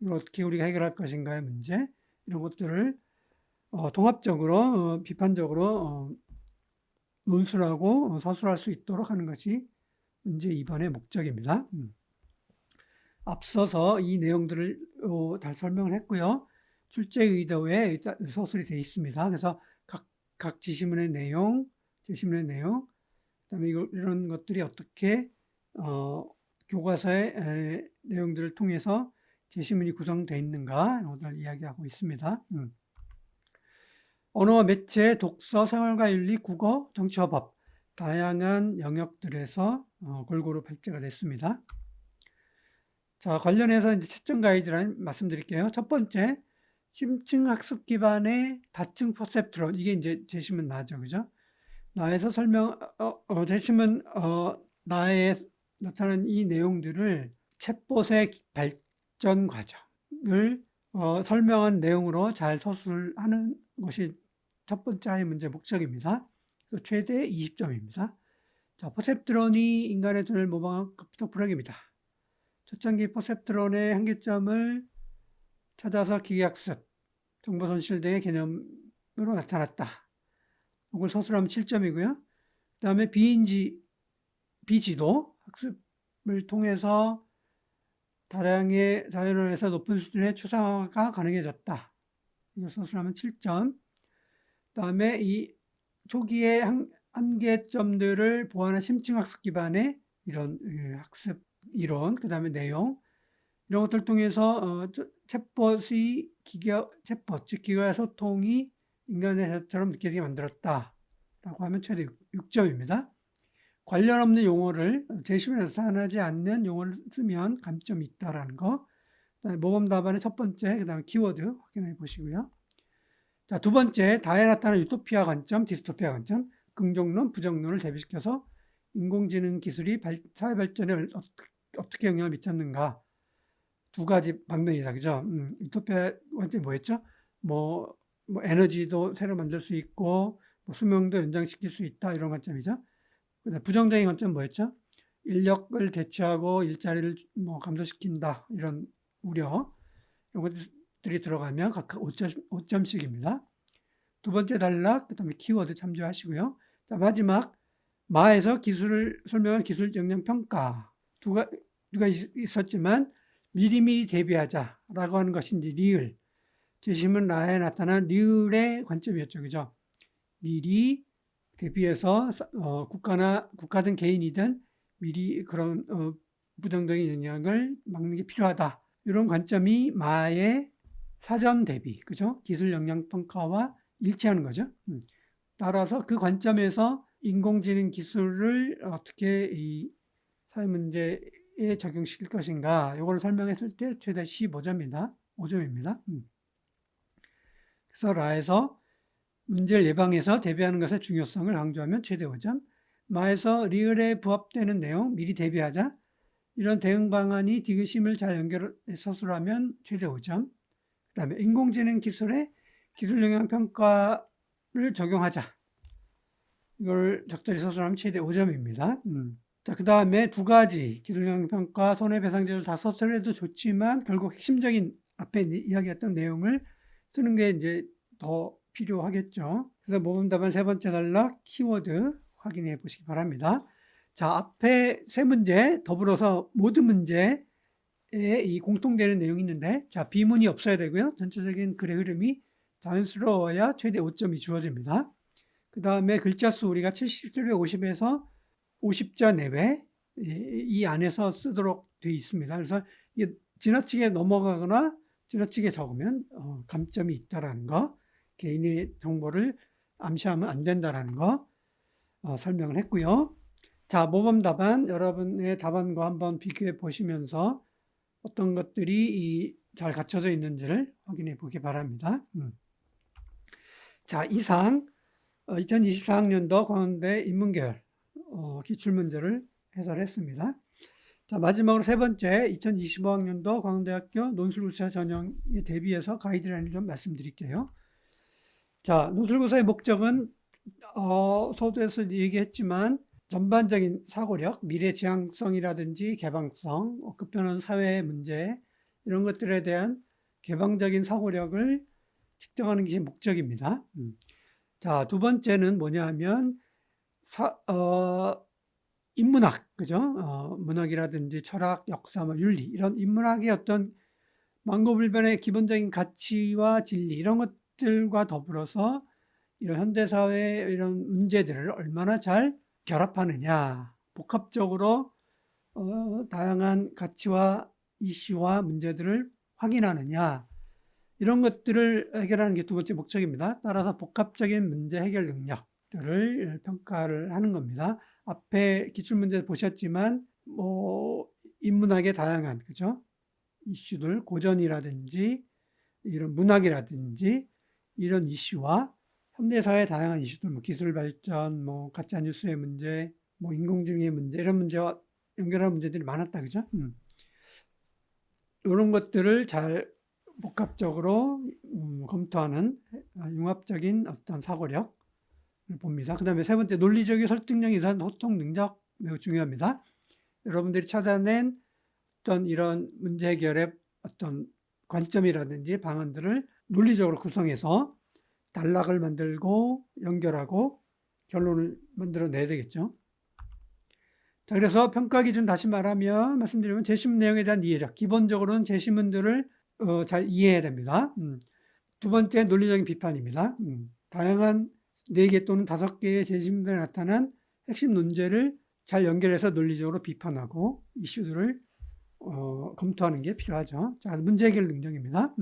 이걸 어떻게 우리가 해결할 것인가의 문제, 이런 것들을 통합적으로 비판적으로 논술하고 서술할 수 있도록 하는 것이 문제 2번의 목적입니다. 앞서서 이 내용들을 다 설명을 했고요. 출제 의도에 서술이 되어 있습니다. 그래서 각 지시문의 내용, 제시문의 내용, 그다음에 이런 것들이 어떻게 교과서의 내용들을 통해서 제시문이 구성되어 있는가 이런 것을 이야기하고 있습니다. 언어, 매체, 독서, 생활과 윤리, 국어, 정치와 법 다양한 영역들에서 골고루 발제가 됐습니다. 자, 관련해서 이제 채점 가이드라인 말씀드릴게요. 첫 번째, 심층 학습 기반의 다층 퍼셉트론. 이게 이제 제시문 나죠, 그죠? 나에서 제시문 나에 나타난 이 내용들을 챗봇의 발전 과정을 설명한 내용으로 잘 서술하는 것이 첫 번째 하의 문제 목적입니다. 그래서 최대 20점입니다. 자, 퍼셉트론이 인간의 눈을 모방한 컴퓨터 프로그램입니다. 초창기 퍼셉트론의 한계점을 찾아서 기계학습, 정보 손실 등의 개념으로 나타났다. 이걸 서술하면 7점이고요. 그 다음에 비지도 학습을 통해서 다량의 자연원에서 높은 수준의 추상화가 가능해졌다. 이걸 서술하면 7점. 그 다음에 이 초기의 한계점들을 보완한 심층학습 기반의 이런 학습 이론, 그 다음에 내용, 이런 것들 통해서 챗봇의 챗봇, 즉 기계와의 소통이 인간의처럼 느껴지게 만들었다라고 하면 최대 6점입니다. 관련 없는 용어를 제시문에 나타나지 않는 용어를 쓰면 감점이 있다라는 거. 그다음에 모범 답안의 첫 번째, 그다음에 키워드 확인해 보시고요. 자, 두 번째, 다에 나타나는 유토피아 관점, 디스토피아 관점, 긍정론, 부정론을 대비시켜서 인공지능 기술이 사회 발전에 어떻게 영향을 미쳤는가. 두 가지 방면이다, 그죠? 유토피아 관점이 뭐였죠? 뭐 에너지도 새로 만들 수 있고, 뭐 수명도 연장시킬 수 있다, 이런 관점이죠. 부정적인 관점은 뭐였죠? 인력을 대체하고 일자리를 뭐 감소시킨다, 이런 우려. 이런 것들이 들어가면 각각 5점씩입니다. 두 번째 단락, 그 다음에 키워드 참조하시고요. 자, 마지막, 마에서 기술을 설명한 기술 역량 평가. 두가 있었지만, 미리미리 대비하자라고 하는 것인지 리을. 제시문 라에 나타난 리을의 관점이었죠. 그죠? 미리 대비해서 국가든 개인이든 미리 그런 부정적인 영향을 막는 게 필요하다. 이런 관점이 마의 사전 대비, 그죠? 기술 역량 평가와 일치하는 거죠. 따라서 그 관점에서 인공지능 기술을 어떻게 이 사회 문제에 적용시킬 것인가, 이걸 설명했을 때 최대 15점입니다. 5점입니다. 그래서 라에서 문제를 예방해서 대비하는 것의 중요성을 강조하면 최대 5점. 마에서 리을에 부합되는 내용, 미리 대비하자. 이런 대응 방안이 디귿심을 잘 서술하면 최대 5점. 그 다음에 인공지능 기술에 기술 영향 평가를 적용하자. 이걸 적절히 서술하면 최대 5점입니다. 자, 그 다음에 두 가지 기술 영향 평가, 손해배상제를 다 서술해도 좋지만 결국 핵심적인 앞에 이야기했던 내용을 쓰는 게 이제 더 필요하겠죠. 그래서 모범 답안 세 번째 단락 키워드 확인해 보시기 바랍니다. 자, 앞에 세 문제 더불어서 모든 문제에 이 공통되는 내용이 있는데, 자, 비문이 없어야 되고요. 전체적인 글의 흐름이 자연스러워야 최대 5점이 주어집니다. 그 다음에 글자 수 우리가 750에서 50자 내외 이 안에서 쓰도록 되어 있습니다. 그래서 지나치게 넘어가거나 지나치게 적으면 감점이 있다라는 거, 개인의 정보를 암시하면 안 된다라는 거 설명을 했고요. 자, 모범 답안, 여러분의 답안과 한번 비교해 보시면서 어떤 것들이 잘 갖춰져 있는지를 확인해 보기 바랍니다. 자, 이상 2024학년도 광운대 인문계열 기출문제를 해설했습니다. 자, 마지막으로 세 번째 2025학년도 광운대학교 논술고사 전형에 대비해서 가이드라인을 좀 말씀드릴게요. 자, 논술고사의 목적은 서두에서 얘기했지만 전반적인 사고력, 미래 지향성이라든지 개방성, 급변하는 사회 문제 이런 것들에 대한 개방적인 사고력을 측정하는 게 목적입니다. 자, 두 번째는 뭐냐 하면 인문학, 그죠? 문학이라든지 철학, 역사, 윤리 이런 인문학의 어떤 만고불변의 기본적인 가치와 진리 이런 것들과 더불어서 이런 현대사회의 이런 문제들을 얼마나 잘 결합하느냐, 복합적으로 다양한 가치와 이슈와 문제들을 확인하느냐, 이런 것들을 해결하는 게 두 번째 목적입니다. 따라서 복합적인 문제 해결 능력들을 평가를 하는 겁니다. 앞에 기출문제 보셨지만 인문학의 다양한 그죠? 이슈들, 고전이라든지 이런 문학이라든지 이런 이슈와 현대사의 다양한 이슈들, 기술 발전, 가짜 뉴스의 문제, 인공지능의 문제, 이런 문제와 연결하는 문제들이 많았다, 그죠? 이런 것들을 잘 복합적으로 검토하는 융합적인 어떤 사고력을 봅니다. 그 다음에 세 번째, 논리적인 설득력, 이산 소통 능력 매우 중요합니다. 여러분들이 찾아낸 어떤 이런 문제 해결의 어떤 관점이라든지 방안들을 논리적으로 구성해서 단락을 만들고 연결하고 결론을 만들어내야 되겠죠. 자, 그래서 평가 기준 다시 말씀드리면 제시문 내용에 대한 이해력. 기본적으로는 제시문들을 잘 이해해야 됩니다. 두 번째, 논리적인 비판입니다. 다양한 4개 또는 5개의 제시문들에 나타난 핵심 논제를 잘 연결해서 논리적으로 비판하고 이슈들을 검토하는 게 필요하죠. 자, 문제 해결 능력입니다.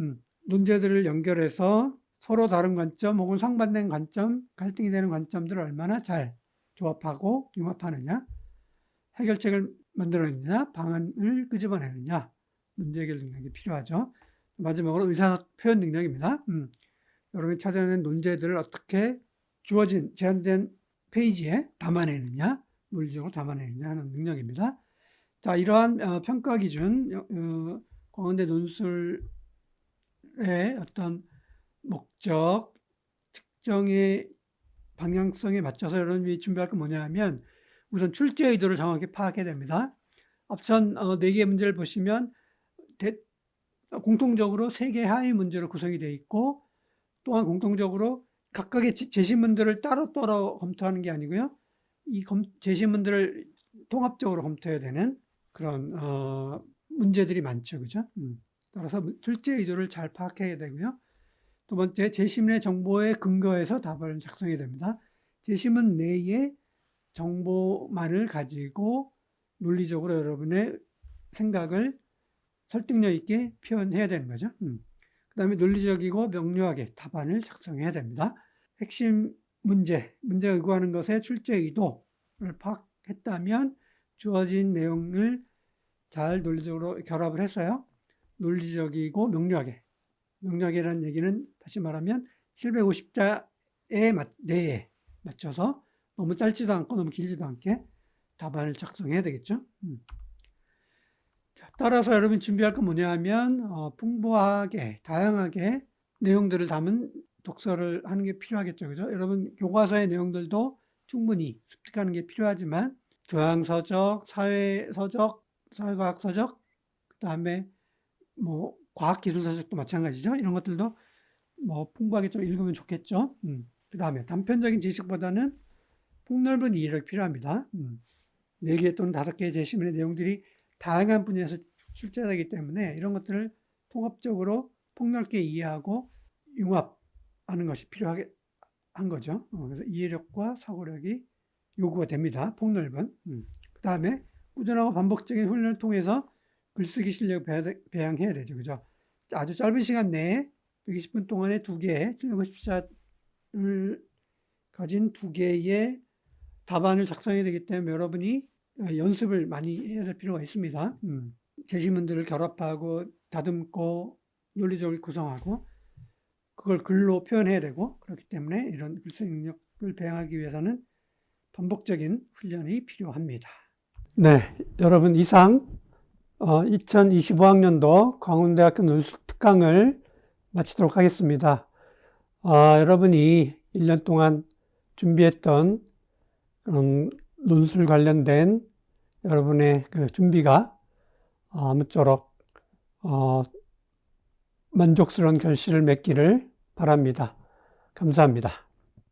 논제들을 연결해서 서로 다른 관점 혹은 상반된 관점, 갈등이 되는 관점들을 얼마나 잘 조합하고 융합하느냐, 해결책을 만들어내느냐, 방안을 끄집어내느냐, 문제 해결 능력이 필요하죠. 마지막으로 의사 표현 능력입니다. 여러분이 찾아낸 논제들을 어떻게 주어진 제한된 페이지에 담아내느냐, 논리적으로 담아내느냐 하는 능력입니다. 자, 이러한 평가 기준, 광운대 논술의 어떤 목적, 특정의 방향성에 맞춰서 여러분이 준비할 건 뭐냐 하면 우선 출제 의도를 정확히 파악해야 됩니다. 앞선 4개의 문제를 보시면 공통적으로 3개의 하위 문제로 구성이 되어 있고 또한 공통적으로 각각의 제시문들을 따로따로 검토하는 게 아니고요. 이 제시문들을 통합적으로 검토해야 되는 그런 문제들이 많죠. 그죠? 따라서 출제 의도를 잘 파악해야 되고요. 두 번째, 제시문의 정보에 근거해서 답을 작성해야 됩니다. 제시문 내에 정보만을 가지고 논리적으로 여러분의 생각을 설득력 있게 표현해야 되는 거죠. 그 다음에 논리적이고 명료하게 답안을 작성해야 됩니다. 핵심 문제가 요구하는 것의 출제 의도를 파악했다면 주어진 내용을 잘 논리적으로 결합을 해서요. 논리적이고 명료하게라는 얘기는 다시 말하면 750자 내에 맞춰서 너무 짧지도 않고 너무 길지도 않게 답안을 작성해야 되겠죠. 자, 따라서 여러분 준비할 건 뭐냐 하면 풍부하게 다양하게 내용들을 담은 독서를 하는 게 필요하겠죠. 그죠? 여러분 교과서의 내용들도 충분히 습득하는 게 필요하지만 교양서적, 사회서적, 사회과학서적, 그 다음에 과학기술서적도 마찬가지죠. 이런 것들도 풍부하게 좀 읽으면 좋겠죠. 그 다음에 단편적인 지식보다는 폭넓은 이해력이 필요합니다. 4개 또는 5개의 제시문의 내용들이 다양한 분야에서 출제되기 때문에 이런 것들을 통합적으로 폭넓게 이해하고 융합하는 것이 필요한 거죠. 그래서 이해력과 사고력이 요구가 됩니다. 폭넓은. 그 다음에 꾸준하고 반복적인 훈련을 통해서 글쓰기 실력을 배양해야 되죠. 그죠? 아주 짧은 시간 내에 120분 동안에 2개의 750자를 가진 2개의 답안을 작성해야 되기 때문에 여러분이 연습을 많이 해야 될 필요가 있습니다. 제시문들을 결합하고 다듬고 논리적으로 구성하고 그걸 글로 표현해야 되고 그렇기 때문에 이런 글쓰기 능력을 배양하기 위해서는 반복적인 훈련이 필요합니다. 네, 여러분 이상 2025학년도 광운대학교 논술 특강을 마치도록 하겠습니다. 여러분이 1년 동안 준비했던 논술 관련된 여러분의 그 준비가 아무쪼록 만족스러운 결실을 맺기를 바랍니다. 감사합니다.